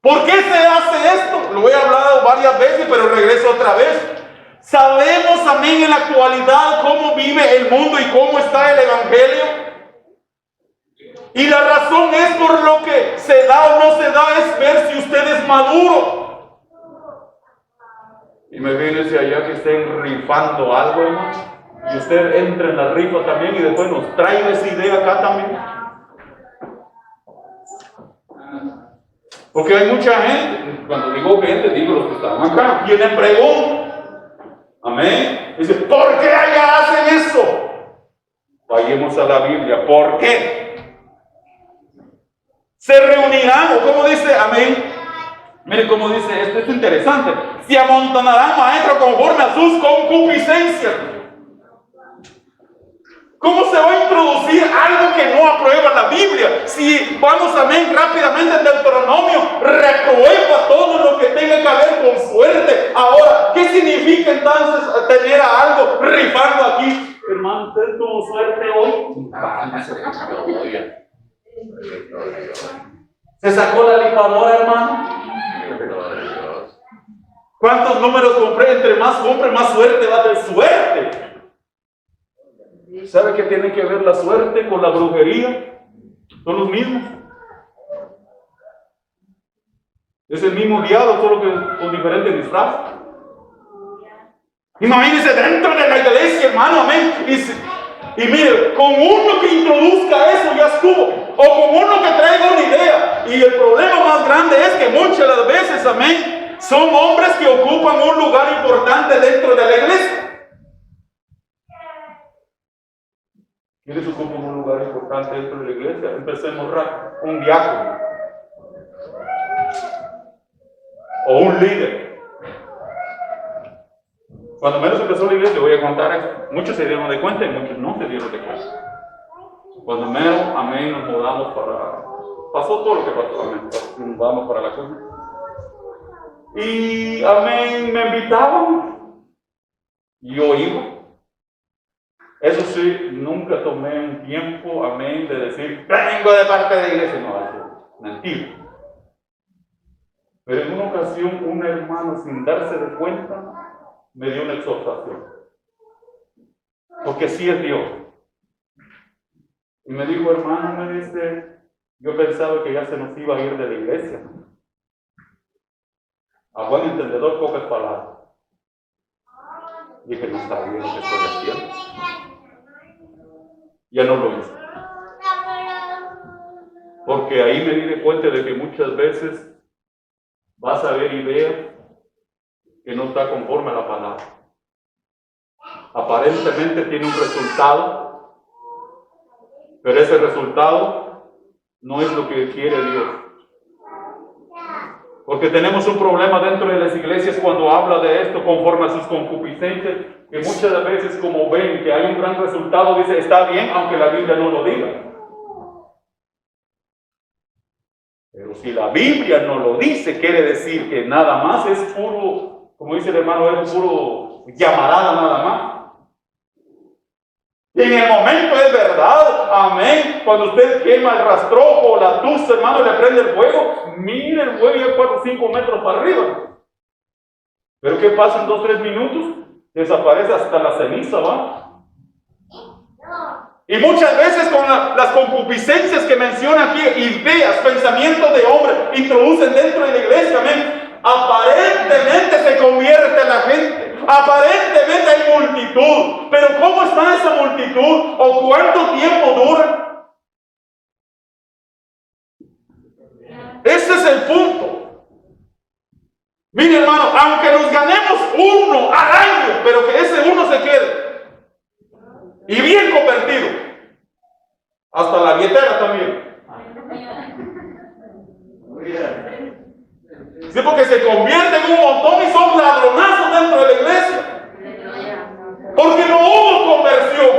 ¿Por qué se hace esto? Lo he hablado varias veces, pero regreso otra vez. Sabemos, amén, en la actualidad cómo vive el mundo y cómo está el evangelio. Y la razón es por lo que se da o no se da, es ver si usted es maduro. Y me viene hacia allá que estén rifando algo, hermano. Y usted entra en la rifa también y después nos trae esa idea acá también. Porque hay mucha gente, cuando digo gente, digo los que están acá, tienen preguntas. Amén. Dice, ¿por qué allá hacen eso? Vayamos a la Biblia. ¿Por qué? Se reunirán, o como dice, amén. Mire cómo dice, esto es interesante. Se amontonarán maestros conforme a sus concupiscencias. ¿Cómo se va a introducir algo que no aprueba la Biblia? Si vamos, amén, rápidamente en Deuteronomio, reprueba todo lo que tenga que ver con suerte. Ahora, ¿qué significa entonces tener a algo rifando aquí? Hermano, ¿usted tuvo suerte hoy? ¿Se sacó la licuadora, hermano? ¿Cuántos números compré? Entre más compre, más suerte va a tener suerte. ¿Sabe qué tiene que ver la suerte con la brujería? Son los mismos. Es el mismo diablo, solo que con diferentes disfraces. Imagínense dentro de la iglesia, hermano, amén. Y mire, con uno que introduzca eso ya estuvo. O con uno que traiga una idea. Y el problema más grande es que muchas de las veces, amén, son hombres que ocupan un lugar importante dentro de la iglesia. ¿Quiénes ocupan un lugar importante dentro de la iglesia? Empecemos rápido. Un diácono. O un líder. Cuando menos empezó la iglesia, voy a contar esto. Muchos se dieron de cuenta y muchos no se dieron de cuenta. Cuando menos, amén, nos mudamos para... Pasó todo lo que pasó, amén. Nos mudamos para la cuna. Y, amén, me invitaban. Yo iba. Eso sí, nunca tomé un tiempo, amén, de decir, vengo de parte de la iglesia. No, eso es mentira. Pero en una ocasión, un hermano, sin darse de cuenta, me dio una exhortación. porque sí es Dios. Y me dijo, hermano, me dice, yo pensaba que ya se nos iba a ir de la iglesia. A buen entendedor, pocas palabras. Dije, no está bien lo que estoy haciendo. Ya no lo hice. Porque ahí me di cuenta de que muchas veces vas a ver ideas que no está conforme a la palabra. Aparentemente tiene un resultado, pero ese resultado no es lo que quiere Dios. Porque tenemos un problema dentro de las iglesias cuando habla de esto conforme a sus concupiscencias, que muchas veces como ven que hay un gran resultado, dice, está bien, aunque la Biblia no lo diga. Pero si la Biblia no lo dice, quiere decir que nada más es puro, como dice el hermano, es puro llamarada nada más. Y en el momento es verdad, amén. Cuando usted quema el rastrojo o la tuza, hermano, y le prende el fuego, mire el fuego ya 4 o 5 metros para arriba. Pero ¿qué pasa en 2 o 3 minutos? Desaparece hasta la ceniza, ¿va? Y muchas veces con las concupiscencias que menciona aquí, ideas, pensamientos de hombre, introducen dentro de la iglesia, amén. Aparentemente se convierte la gente. Aparentemente hay multitud, pero ¿cómo está esa multitud? ¿O cuánto tiempo dura? Ese es el punto. Mire, hermano, aunque nos ganemos uno al año, pero que ese uno se quede y bien convertido, hasta la billetera también. Sí, porque se convierte en un montón y son ladronazos dentro de la iglesia. Porque no hubo conversión.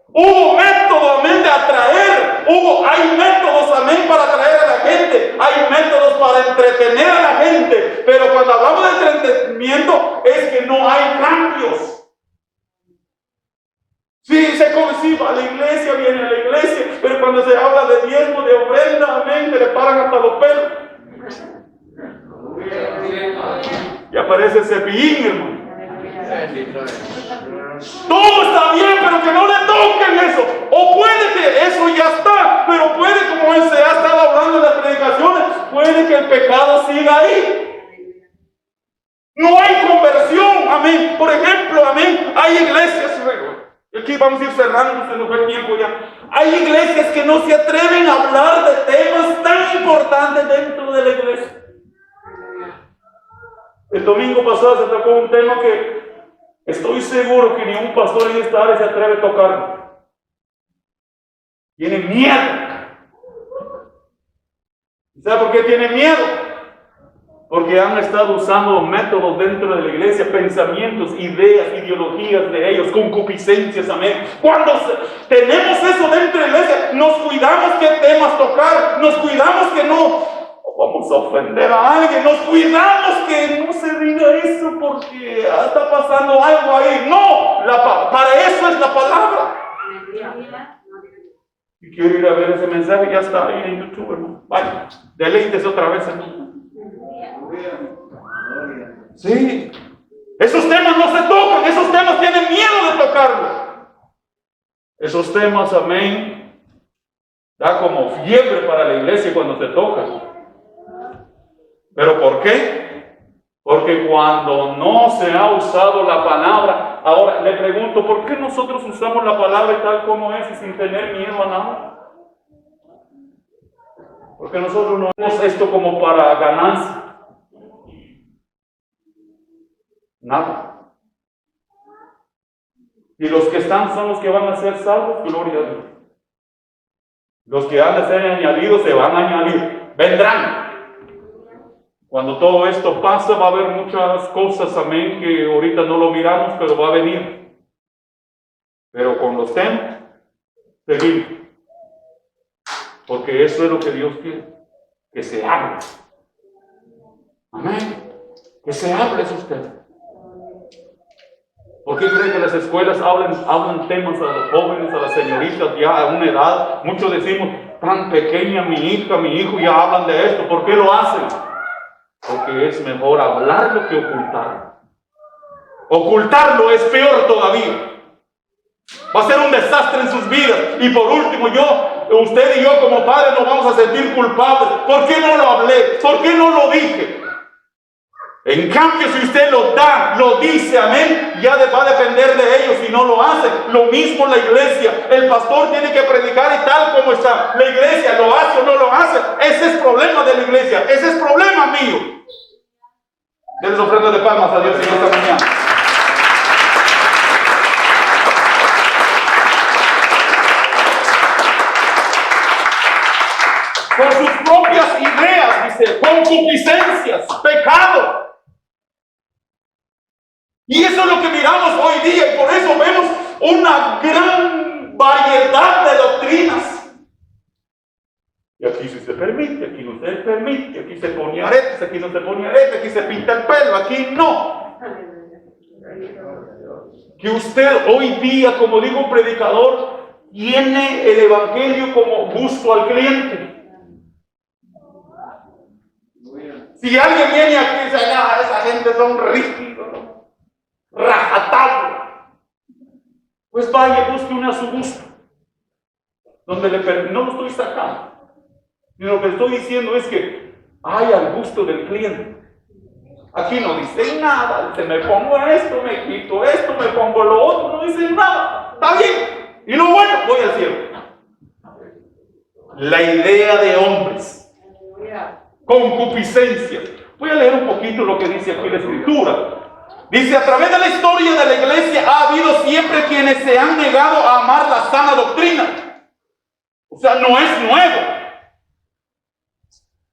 Hubo métodos, amén, de atraer. Hay métodos, amén, para atraer a la gente. Hay métodos para entretener a la gente. Pero cuando hablamos de entretenimiento, es que no hay cambios. Sí, va a la iglesia, viene a la iglesia, pero cuando se habla de diezmo, de ofrenda, amén, le paran hasta los pelos. Y aparece Cepillín, hermano. Todo está bien, pero que no le toquen eso. O puede que eso ya está, pero puede, como él se ha estado hablando en las predicaciones, puede que el pecado siga ahí. No hay conversión, amén. Por ejemplo, amén, hay iglesias, aquí vamos a ir cerrando, se nos va el tiempo ya. Hay iglesias que no se atreven a hablar de temas tan importantes dentro de la iglesia. El domingo pasado se tocó un tema que estoy seguro que ni un pastor en esta área se atreve a tocar. Tiene miedo. ¿Sabe por qué tiene miedo? Porque han estado usando métodos dentro de la iglesia, pensamientos, ideas, ideologías de ellos, concupiscencias, amén. Cuando tenemos eso dentro de la iglesia, nos cuidamos qué temas tocar, nos cuidamos que no vamos a ofender a alguien, nos cuidamos que no se diga eso porque está pasando algo ahí. No, para eso es la palabra. Si quiero ir a ver ese mensaje, ya está ahí en YouTube, hermano. Vaya, deleítese otra vez, hermano. Sí, esos temas no se tocan, esos temas tienen miedo de tocarlos. Esos temas, amén, da como fiebre para la iglesia cuando se tocan. ¿Pero por qué? Porque cuando no se ha usado la palabra, ahora le pregunto, ¿por qué nosotros usamos la palabra tal como es y sin tener miedo a nada? Porque nosotros no hacemos esto como para ganancia. Nada. Y los que están son los que van a ser salvos, gloria a Dios. Los que han de ser añadidos se van a añadir, vendrán. Cuando todo esto pasa va a haber muchas cosas, amén, que ahorita no lo miramos, pero va a venir. Pero con los temas, seguimos. Porque eso es lo que Dios quiere, que se hable. Amén. Que se hable esos temas. ¿Por qué creen que las escuelas hablan temas a los jóvenes, a las señoritas ya a una edad? Muchos decimos, tan pequeña mi hija, mi hijo, ya hablan de esto. ¿Por qué lo hacen? Porque es mejor hablarlo que ocultarlo. Ocultarlo es peor todavía. Va a ser un desastre en sus vidas. Y por último, usted y yo como padres nos vamos a sentir culpables. ¿Por qué no lo hablé? ¿Por qué no lo dije? En cambio, si usted lo da, lo dice, amén, ya va a depender de ellos si no lo hace. Lo mismo la iglesia. El pastor tiene que predicar y tal como está. La iglesia lo hace o no lo hace. Ese es problema de la iglesia. Ese es problema mío. Denles ofrenda de palmas a Dios en esta mañana. Por sus propias ideas, dice, concupiscencias, pecado. Y eso es lo que miramos hoy día, y por eso vemos una gran variedad de doctrinas. Y aquí sí se permite, aquí no se permite, aquí se pone aretes, aquí no se pone aretes, aquí se pinta el pelo, aquí no. Que usted hoy día, como digo un predicador, tiene el evangelio como gusto al cliente. Si alguien viene aquí y dice, no, esa gente son rígidos, rajatabla, pues vaya, busque una a su gusto, donde no lo estoy sacando, sino lo que estoy diciendo es que hay al gusto del cliente. Aquí no dice nada, dice, me pongo esto, me quito esto, me pongo lo otro, no dice nada, está bien, y lo bueno, voy al cielo. La idea de hombres, concupiscencia. Voy a leer un poquito lo que dice aquí la Escritura. Dice, a través de la historia de la iglesia ha habido siempre quienes se han negado a amar la sana doctrina. O sea, no es nuevo.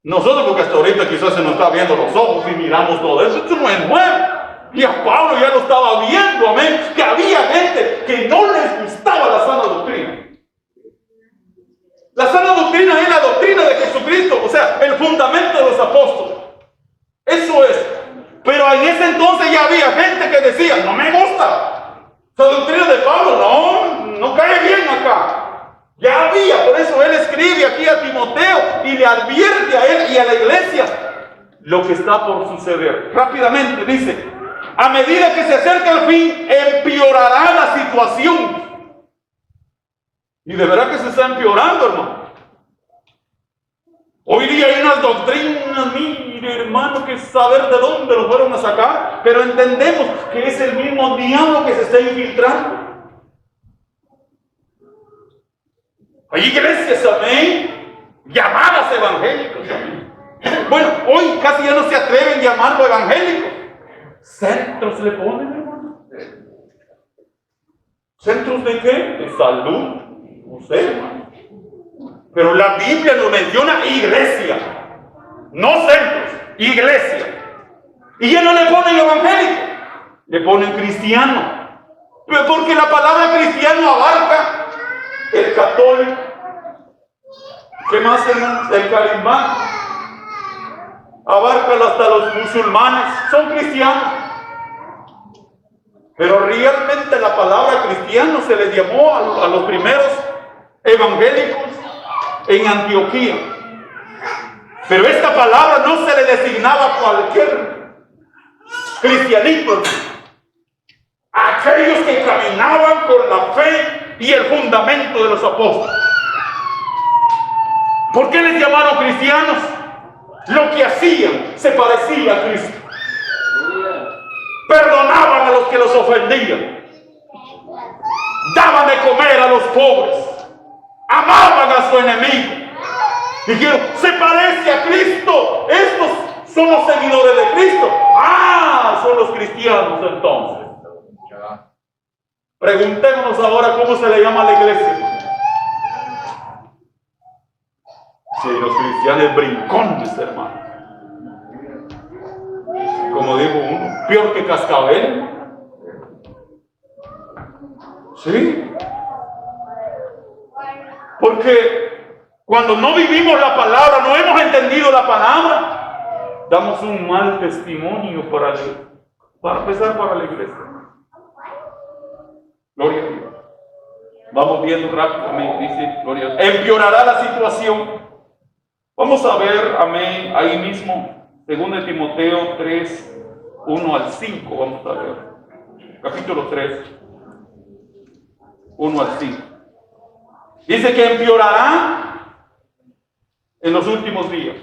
Nosotros, porque hasta ahorita quizás se nos está viendo los ojos y miramos todo eso, esto no es nuevo. Y a Pablo ya lo estaba viendo, amén, que había gente que no les gustaba la sana doctrina. La sana doctrina es la doctrina de Jesucristo, o sea, el fundamento de los apóstoles. Eso es. Pero en ese entonces ya había gente que decía, no me gusta. Esa doctrina de Pablo, no cae bien acá. Ya había, por eso él escribe aquí a Timoteo y le advierte a él y a la iglesia lo que está por suceder. Rápidamente dice, a medida que se acerca el fin, empeorará la situación. Y de verdad que se está empeorando, hermano. Hoy día hay unas doctrinas, mire hermano, que saber de dónde lo fueron a sacar, pero entendemos que es el mismo diablo que se está infiltrando. Hay iglesias, amén, llamadas evangélicas, amén. Bueno, hoy casi ya no se atreven a llamarlo evangélico. Centros le ponen, hermano. ¿Centros de qué? De salud. No sé, hermano. Pero la Biblia nos menciona iglesia, no centros, iglesia. Y ya no le ponen evangélico, le ponen cristiano. Porque la palabra cristiano abarca el católico. ¿Qué más, hermanos? El carismático. Abarca hasta los musulmanes, son cristianos. Pero realmente la palabra cristiano se les llamó a los primeros evangélicos en Antioquía. Pero esta palabra no se le designaba a cualquier cristianito, aquellos que caminaban con la fe y el fundamento de los apóstoles. ¿Por qué les llamaron cristianos? Lo que hacían se parecía a Cristo. Perdonaban a los que los ofendían, daban de comer a los pobres, amaban a su enemigo. Dijeron, se parece a Cristo. Estos son los seguidores de Cristo. Ah, son los cristianos entonces. Preguntémonos ahora cómo se le llama a la iglesia. Sí, los cristianos brincones, hermano. Como dijo uno, peor que cascabel. Sí. Porque cuando no vivimos la palabra, no hemos entendido la palabra, damos un mal testimonio para empezar para la iglesia. Gloria a Dios. Vamos viendo rápidamente, dice, gloria a Dios. Empeorará la situación. Vamos a ver, amén, ahí mismo, 2 Timoteo 3, 1 al 5, vamos a ver. Capítulo 3. 1 al 5. Dice que empeorará en los últimos días.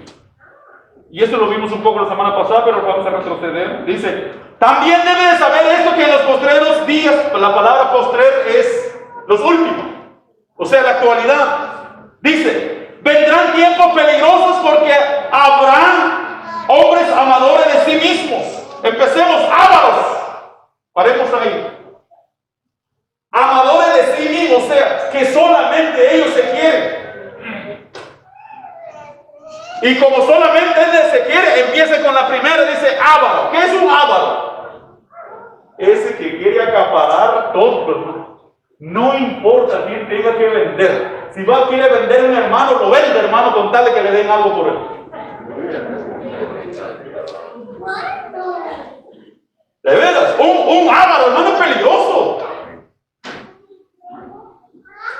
Y esto lo vimos un poco la semana pasada, pero vamos a retroceder. Dice, también debe de saber esto, que en los postreros días, la palabra postrer es los últimos, o sea, la actualidad. Dice, vendrán tiempos peligrosos porque habrán hombres amadores de sí mismos. Empecemos, ávaros. Paremos ahí. Amadores de sí mismos, o sea, que solamente ellos se quieren. Y como solamente él se quiere, empieza con la primera, dice avaro. ¿Qué es un avaro? Ese que quiere acaparar todo. No importa quién tenga que vender. Si va a quiere vender un hermano, lo vende, hermano, con tal de que le den algo por él. De veras, un avaro, hermano, es peligroso.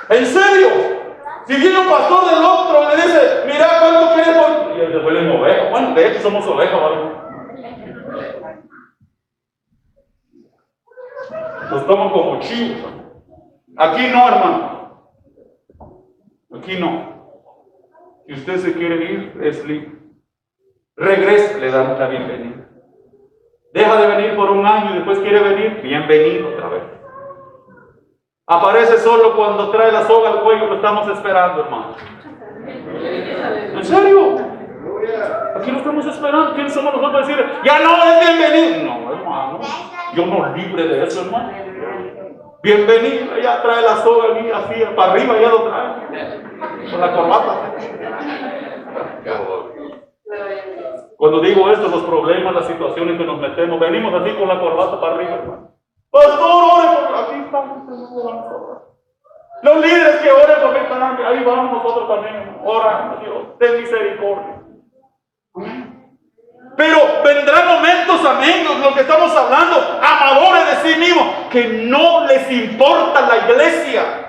En serio. Si viene un pastor del otro y le dice, mira cuánto quieres por... Y le vuelven ovejas. Bueno, de hecho somos ovejas, ¿vale? Nos toman como chivos. Aquí no, hermano. Aquí no. Si usted se quiere ir, es libre. Regresa, le damos la bienvenida. Deja de venir por un año y después quiere venir, bienvenido otra vez. Aparece solo cuando trae la soga al cuello, lo estamos esperando, hermano. ¿En serio? Aquí lo estamos esperando. ¿Quién somos nosotros para decir, ya no es bienvenido? No, hermano. Yo no libre de eso, hermano. Bienvenido, ya trae la soga aquí, así, para arriba ya lo trae. Con la corbata. Cuando digo esto, los problemas, las situaciones que nos metemos, venimos así con la corbata para arriba, hermano. Pastor, ore por aquí estamos. Los líderes que oren por mí, ahí vamos nosotros también. Ora, Dios, ten misericordia. Pero vendrán momentos, amigos, lo que estamos hablando, amadores de sí mismos, que no les importa la iglesia.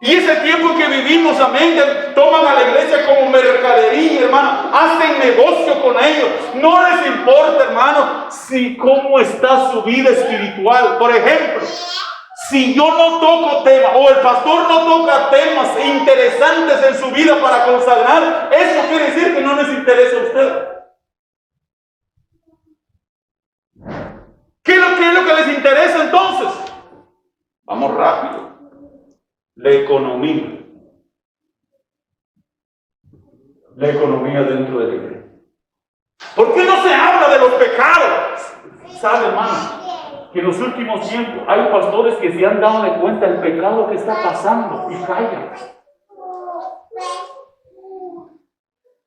Y ese tiempo que vivimos, amén, toman a la iglesia como mercadería, hermano, hacen negocio con ellos. No les importa, hermano, si cómo está su vida espiritual. Por ejemplo, si yo no toco temas, o el pastor no toca temas interesantes en su vida para consagrar, eso quiere decir que no les interesa a usted. ¿Qué es lo que les interesa entonces? Vamos rápido. La economía. La economía dentro de la iglesia. ¿Por qué no se habla de los pecados? ¿Sabe, hermano? Que en los últimos tiempos hay pastores que se han dado de cuenta del pecado que está pasando y callan.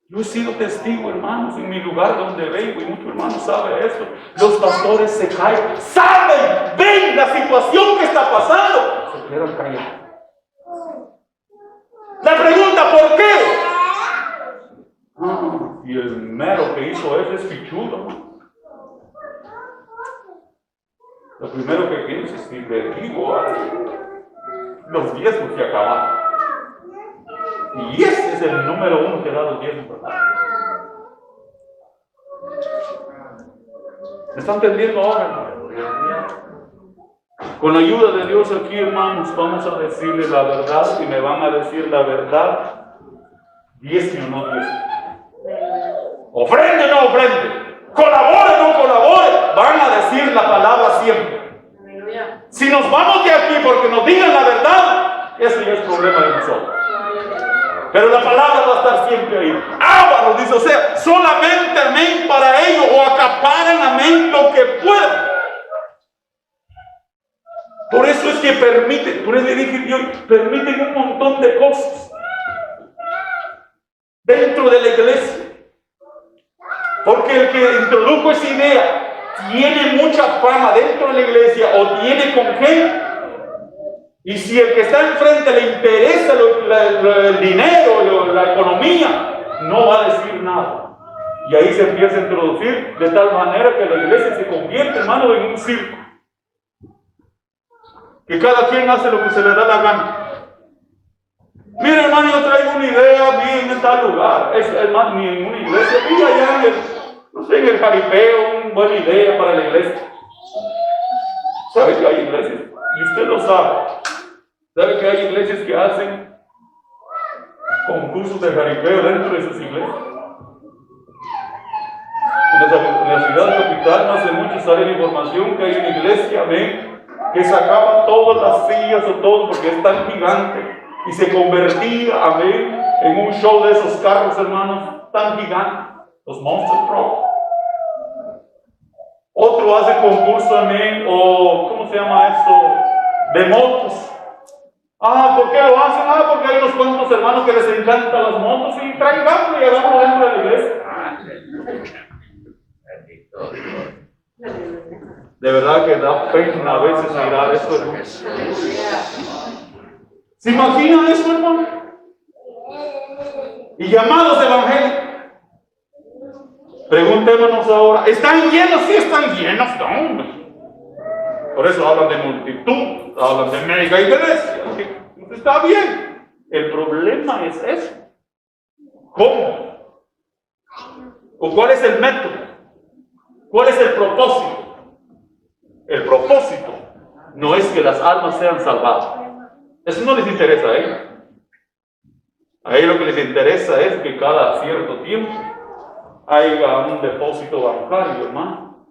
Yo he sido testigo, hermanos, en mi lugar donde vengo, y muchos hermanos saben esto. Los pastores se callan, saben, ven la situación que está pasando, se quedan callados. La pregunta, ¿por qué? Y el mero que hizo eso es pichudo, ¿no? Lo primero que piensa es si le digo algo, los diezmos se acabaron. Y ese es el número 1 que da los diezmos, ¿verdad? ¿Me están entendiendo ahora, hermano? Con la ayuda de Dios aquí, hermanos, vamos a decirle la verdad y me van a decir la verdad. Diezme o no diezme. Ofrende o no ofrende. Colabore o no colabore. Van a decir la palabra siempre. Si nos vamos de aquí porque nos digan la verdad, ese ya es problema de nosotros. Pero la palabra va a estar siempre ahí. Ávaros, dice, o sea, solamente amén para ellos, o acaparan amén lo que puedan. Por eso es que permiten, por eso le dije yo, permiten un montón de cosas dentro de la iglesia. Porque el que introdujo esa idea tiene mucha fama dentro de la iglesia o tiene con qué. Y si el que está enfrente le interesa el dinero, la economía, no va a decir nada. Y ahí se empieza a introducir de tal manera que la iglesia se convierte, hermano, en un circo. Que cada quien hace lo que se le da la gana. Mira, hermano, yo traigo una idea, vi en tal lugar. Es hermano, ni en una iglesia, vi allá en el jaripeo, una buena idea para la iglesia. ¿Sabes que hay iglesias? Y usted lo sabe. ¿Sabe que hay iglesias que hacen concursos de jaripeo dentro de sus iglesias? En la ciudad capital no hace mucho sale la información que hay una iglesia, amén, que sacaba todas las sillas o todo porque es tan gigante y se convertía, amén, en un show de esos carros, hermanos, tan gigantes, los Monster Truck. Otro hace concurso, amén, o ¿cómo se llama eso? De motos. ¿Por qué lo hacen? Porque hay unos cuantos hermanos que les encantan las motos y traiganlo y hagámoslo dentro de la iglesia. De verdad que da pena a veces mirar eso, hermano. ¿Se imagina eso, hermano? Y llamados evangélicos. Preguntémonos ahora, ¿están llenos? Sí, están llenos, no. Por eso hablan de multitud, hablan de mega iglesia. Está bien. El problema es eso. ¿Cómo? ¿O cuál es el método? ¿Cuál es el propósito? El propósito no es que las almas sean salvadas. Eso no les interesa a ellos. A ellos lo que les interesa es que cada cierto tiempo haya un depósito bancario, hermano.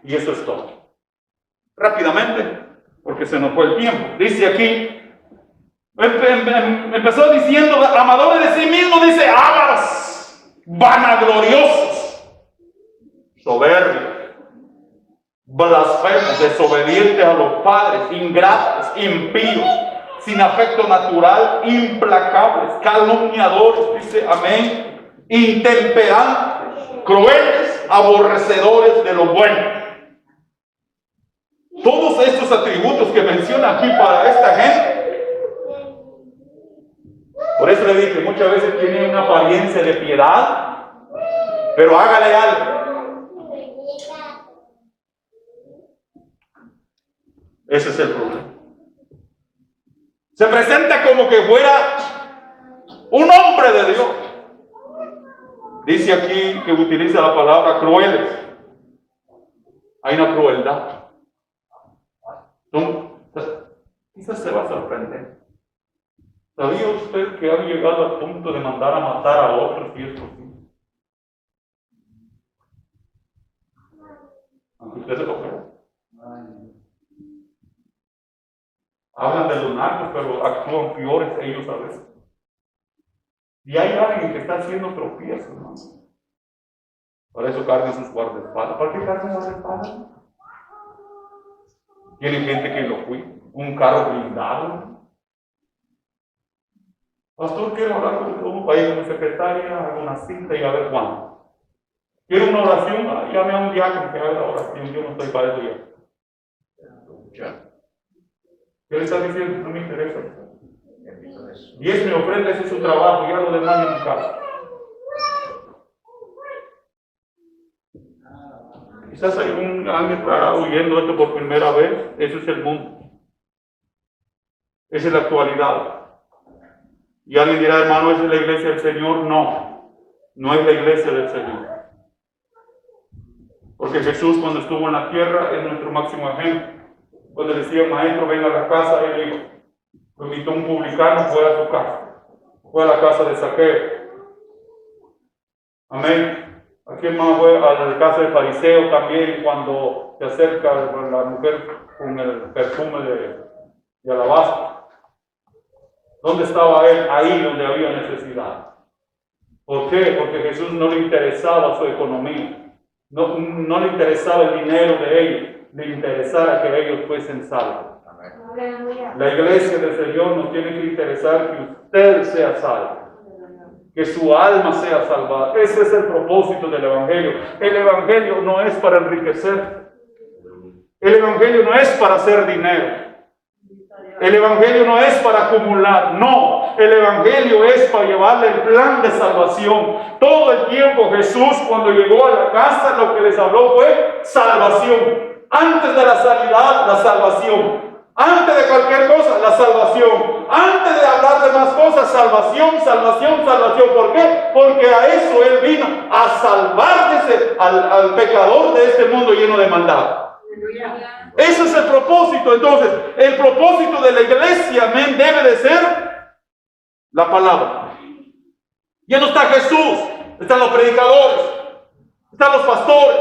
Y eso es todo. Rápidamente, porque se nos fue el tiempo. Dice aquí, empezó diciendo, amadores de sí mismos, dice, ávaros, vanagloriosos, soberbios, blasfemos, desobedientes a los padres, ingratos, impíos, sin afecto natural, implacables, calumniadores, dice, amén, intemperantes, crueles, aborrecedores de lo bueno. Todos estos atributos que menciona aquí para esta gente. Por eso le dije, muchas veces tienen una apariencia de piedad, pero hágale algo. Ese es el problema. Se presenta como que fuera un hombre de Dios. Dice aquí que utiliza la palabra crueles. Hay una crueldad. Quizás se va a sorprender. ¿Sabía usted que han llegado al punto de mandar a matar a otros si es posible? Aunque usted se lo crea. Hablan de los narcos, pero actúan peores ellos a veces. Y hay alguien que está haciendo tropiezos, ¿no? Para eso cargan sus guardaespaldas. ¿Para qué cargan guardaespaldas? Tienen gente que lo cuida. Un carro blindado. Pastor, quiero hablar con para ir a mi secretaria, haga una cita y a ver cuándo. Quiero una oración, llame a un diácono que haga la oración. Yo no estoy para eso ya. ¿Qué le está diciendo? No me interesa. 10 me ofrenda, ese es su trabajo, ya lo demás en mi casa. Quizás hay alguien está oyendo esto por primera vez. Eso es el mundo. Esa es la actualidad. Y alguien dirá, hermano, ¿esa es la iglesia del Señor? No, no es la iglesia del Señor. Porque Jesús, cuando estuvo en la tierra, es nuestro máximo ejemplo. Cuando decía, maestro, venga a la casa, él dijo, lo invitó un publicano, fue a su casa. Fue a la casa de Zaqueo. Amén. ¿A quién más fue? A la casa del fariseo también, cuando se acerca la mujer con el perfume de alabastro. ¿Dónde estaba él? Ahí donde había necesidad. ¿Por qué? Porque a Jesús no le interesaba su economía. No le interesaba el dinero de ellos. Le interesaba que ellos fuesen salvos. La iglesia del Señor nos tiene que interesar que usted sea salvo. Que su alma sea salvada. Ese es el propósito del Evangelio. El Evangelio no es para enriquecer. El Evangelio no es para hacer dinero. El Evangelio no es para acumular, no. El Evangelio es para llevarle el plan de salvación. Todo el tiempo Jesús, cuando llegó a la casa, lo que les habló fue salvación. Antes de la sanidad, la salvación. Antes de cualquier cosa, la salvación. Antes de hablar de más cosas, salvación, salvación, salvación. ¿Por qué? Porque a eso Él vino, a salvar al pecador de este mundo lleno de maldad. Ese es el propósito. Entonces, el propósito de la iglesia, amén, debe de ser la palabra. Ya no está Jesús, están los predicadores, están los pastores.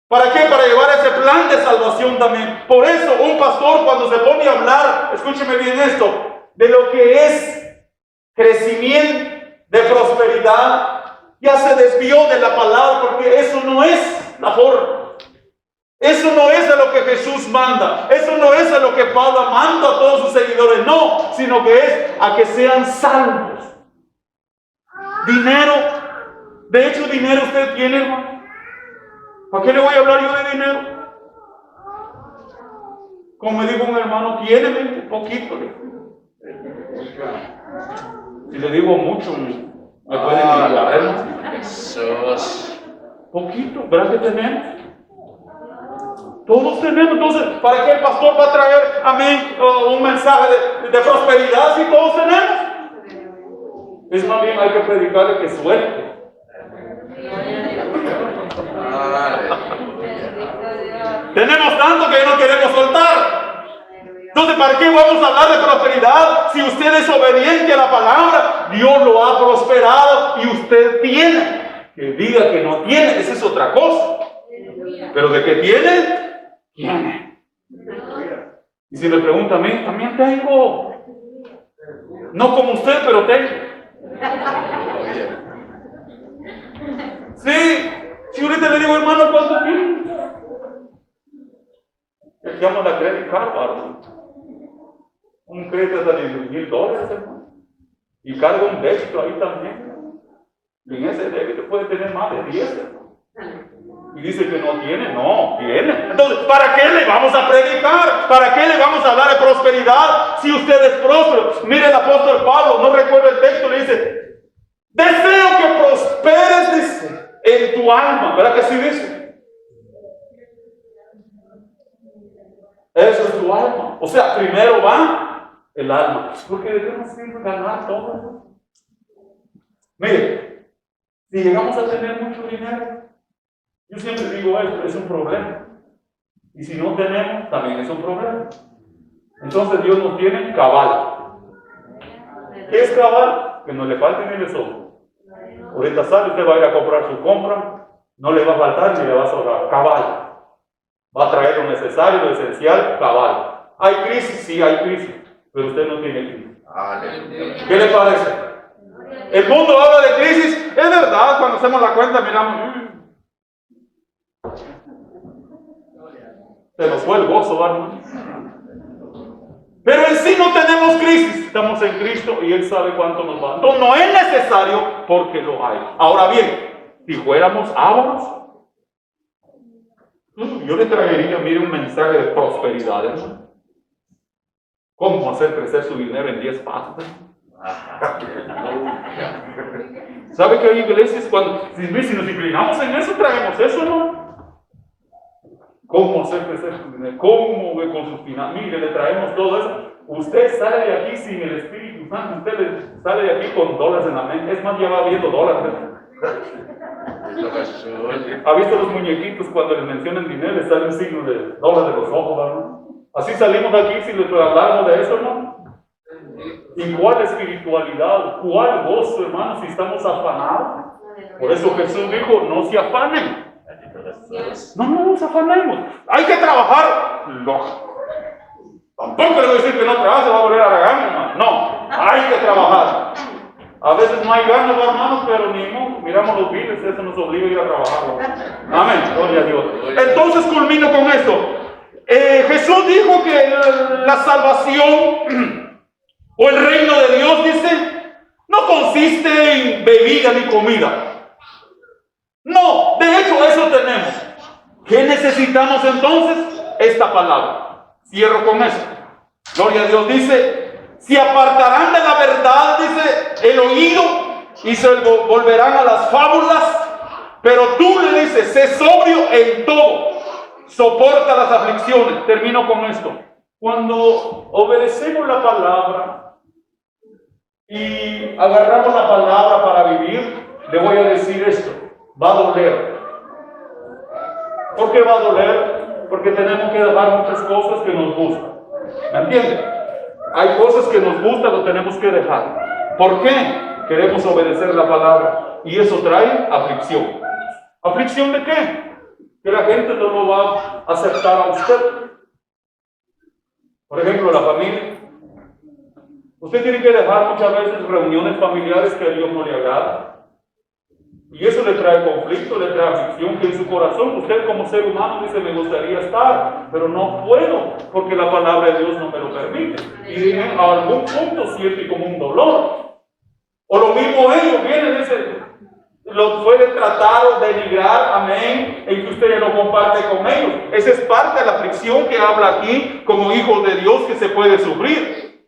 ¿Para qué? Para llevar ese plan de salvación también. Por eso un pastor cuando se pone a hablar, escúcheme bien esto, de lo que es crecimiento, de prosperidad, ya se desvió de la palabra, porque eso no es la forma. Eso no es a lo que Jesús manda. Eso no es a lo que Pablo manda a todos sus seguidores. No, sino que es a que sean salvos. Dinero. De hecho, dinero usted tiene, hermano. ¿Para qué le voy a hablar yo de dinero? Como me dijo un hermano, tiene un poquito. Si le digo mucho, me pueden ayudar. Poquito, ¿verdad que tenemos? Todos tenemos. Entonces, ¿para qué el pastor va a traer a mí un mensaje de prosperidad si todos tenemos? Es más bien hay que predicarle que suelte. Tenemos tanto que no queremos soltar. Entonces, ¿para qué vamos a hablar de prosperidad si usted es obediente a la palabra? Dios lo ha prosperado y usted tiene. Que diga que no tiene, esa es otra cosa. Pero de que tiene, tiene. Y si me pregunta a mí, también tengo. No como usted, pero tengo. Sí, si ahorita le digo, hermano, ¿cuánto tiene? Le llamo la credit card, hermano. Un crédito de $10,000, hermano. Y carga un débito ahí también. Y en ese débito puede tener más de 10, hermano. Y dice que no tiene, no, tiene. Entonces, ¿para qué le vamos a predicar? ¿Para qué le vamos a hablar de prosperidad si usted es próspero? Mire el apóstol Pablo, no recuerdo el texto, le dice, deseo que prosperes, dice, en tu alma. ¿Verdad que sí dice? Eso es tu alma. O sea, primero va el alma. Porque debemos siempre ganar todo. Mire, si llegamos a tener mucho dinero, yo siempre digo esto, es un problema. Y si no tenemos, también es un problema. Entonces Dios nos tiene cabal. ¿Qué es cabal? Que no le falte ni le sobre. Ahorita sale, usted va a ir a comprar su compra, no le va a faltar ni le va a sobrar. Cabal. Va a traer lo necesario, lo esencial, cabal. ¿Hay crisis? Sí, hay crisis. Pero usted no tiene crisis. ¿Qué le parece? El mundo habla de crisis. Es verdad, cuando hacemos la cuenta miramos, se nos fue el gozo, hermano. Pero en sí no tenemos crisis. Estamos en Cristo y Él sabe cuánto nos va. Entonces no es necesario porque lo hay. Ahora bien, si fuéramos ávaros, yo le traería, mire, un mensaje de prosperidad, hermano. ¿Cómo hacer crecer su dinero en 10 pasos? ¿Sabe que hay iglesias cuando, si nos inclinamos en eso, traemos eso, no? ¿Cómo hacer crecer su dinero? ¿Cómo con sus finanzas? Mire, le traemos todo eso. Usted sale de aquí sin el Espíritu Santo, usted sale de aquí con dólares en la mente. Es más, ya va viendo dólares. ¿Ha visto los muñequitos cuando les mencionan dinero, les sale un signo de dólar de los ojos, ¿no? Así salimos de aquí si les hablamos de eso, ¿no? ¿Y cuál espiritualidad? ¿Cuál gozo, hermanos, si estamos afanados? Por eso Jesús dijo, no se afanen. No nos afanemos. Hay que trabajar. Tampoco le voy a decir que no trabaje, va a volver a la gana, hermano. No, hay que trabajar. A veces no hay ganas, hermanos, pero ni modo. Miramos los biles, eso nos obliga a ir a trabajar. Amén, gloria a Dios. Entonces culmino con esto. Jesús dijo que la salvación o el reino de Dios, dice, no consiste en bebida ni comida. No, de hecho eso tenemos. ¿Qué necesitamos entonces? Esta palabra. Cierro con eso. Gloria a Dios. Dice, se apartarán de la verdad, dice, el oído, y se volverán a las fábulas. Pero tú le dices, sé sobrio en todo. Soporta las aflicciones. Termino con esto. Cuando obedecemos la palabra y agarramos la palabra para vivir, le voy a decir esto. Va a doler. ¿Por qué va a doler? Porque tenemos que dejar muchas cosas que nos gustan. ¿Me entienden? Hay cosas que nos gustan, lo tenemos que dejar. ¿Por qué? Queremos obedecer la palabra. Y eso trae aflicción. ¿Aflicción de qué? Que la gente no lo va a aceptar a usted. Por ejemplo, la familia. Usted tiene que dejar muchas veces reuniones familiares que a Dios no le agrada. Y eso le trae conflicto, le trae aflicción, que en su corazón usted como ser humano dice, me gustaría estar, pero no puedo, porque la palabra de Dios no me lo permite. Y a algún punto siente como un dolor. O lo mismo ellos vienen y dicen, los puede tratar o denigrar, amén, en que usted ya no comparte con ellos. Esa es parte de la aflicción que habla aquí como hijo de Dios que se puede sufrir.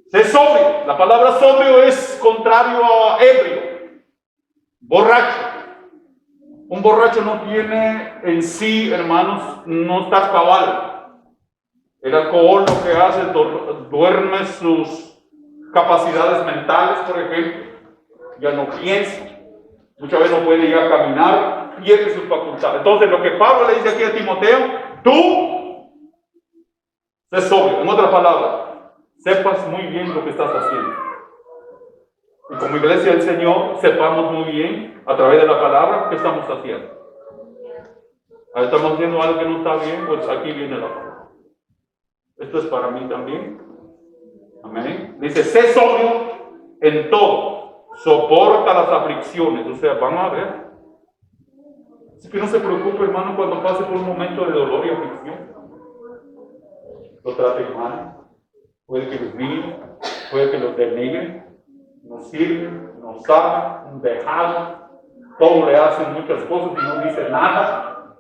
Sé sobrio. La palabra sobrio es contrario a ebrio. Borracho. Un borracho no tiene en sí, hermanos, no está cabal. El alcohol lo que hace es duerme sus capacidades mentales, por ejemplo. Ya no piensa. Muchas veces no puede ya caminar, pierde sus facultades. Entonces, lo que Pablo le dice aquí a Timoteo, tú sé sobrio. En otras palabras, sepas muy bien lo que estás haciendo. Y como iglesia del Señor, sepamos muy bien, a través de la palabra, qué estamos haciendo. Estamos haciendo algo que no está bien, pues aquí viene la palabra. Esto es para mí también. Amén. Dice, sé sobrio en todo. Soporta las aflicciones. O sea, van a ver. Así que no se preocupe, hermano, cuando pase por un momento de dolor y aflicción. Lo traten mal. Puede que los miren, puede que los denigren. Nos sirven, nos aman, dejan, todo le hacen muchas cosas y no dicen nada.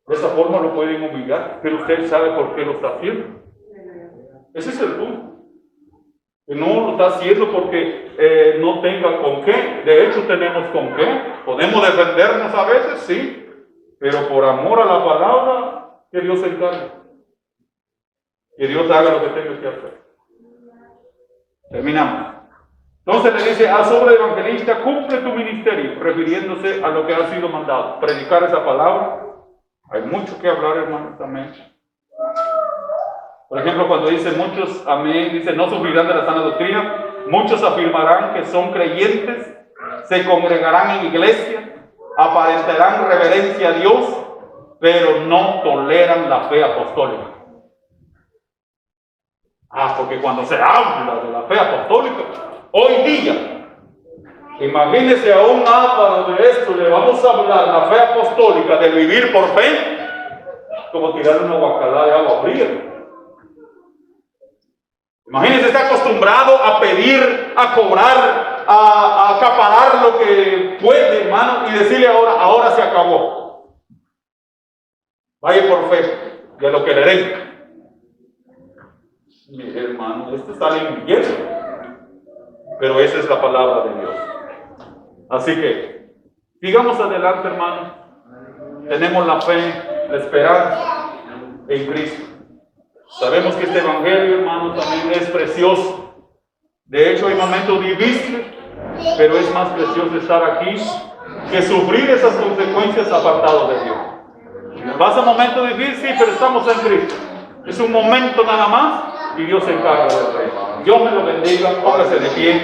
De esa forma lo pueden humillar, pero usted sabe por qué lo está haciendo. Ese es el punto. Que no lo está haciendo porque no tenga con qué. De hecho, tenemos con qué. Podemos defendernos a veces, sí, pero por amor a la palabra, que Dios se encargue. Que Dios haga lo que tenga que hacer. Terminamos. Entonces le dice al sobreevangelista, cumple tu ministerio, refiriéndose a lo que ha sido mandado. Predicar esa palabra. Hay mucho que hablar, hermanos, también. Por ejemplo, cuando dice muchos, amén, dice, no sufrirán de la sana doctrina, muchos afirmarán que son creyentes, se congregarán en iglesia, aparentarán reverencia a Dios, pero no toleran la fe apostólica. Porque cuando se habla de la fe apostólica, hoy día, imagínense a un Álvaro de esto, le vamos a hablar la fe apostólica de vivir por fe, como tirar una guacalada de agua fría. Imagínense, está acostumbrado a pedir, a cobrar, a acaparar lo que puede, hermano, y decirle ahora se acabó. Vaya por fe, de lo que le den. Mire, hermano, esto está en el infierno. Pero esa es la palabra de Dios. Así que, sigamos adelante, hermanos. Tenemos la fe, la esperanza en Cristo. Sabemos que este evangelio, hermanos, también es precioso. De hecho, hay momentos difíciles, pero es más precioso estar aquí que sufrir esas consecuencias apartados de Dios. Pasa un momento difícil, pero estamos en Cristo. Es un momento nada más y Dios se encarga del resto. Dios me lo bendiga, póngase de pie.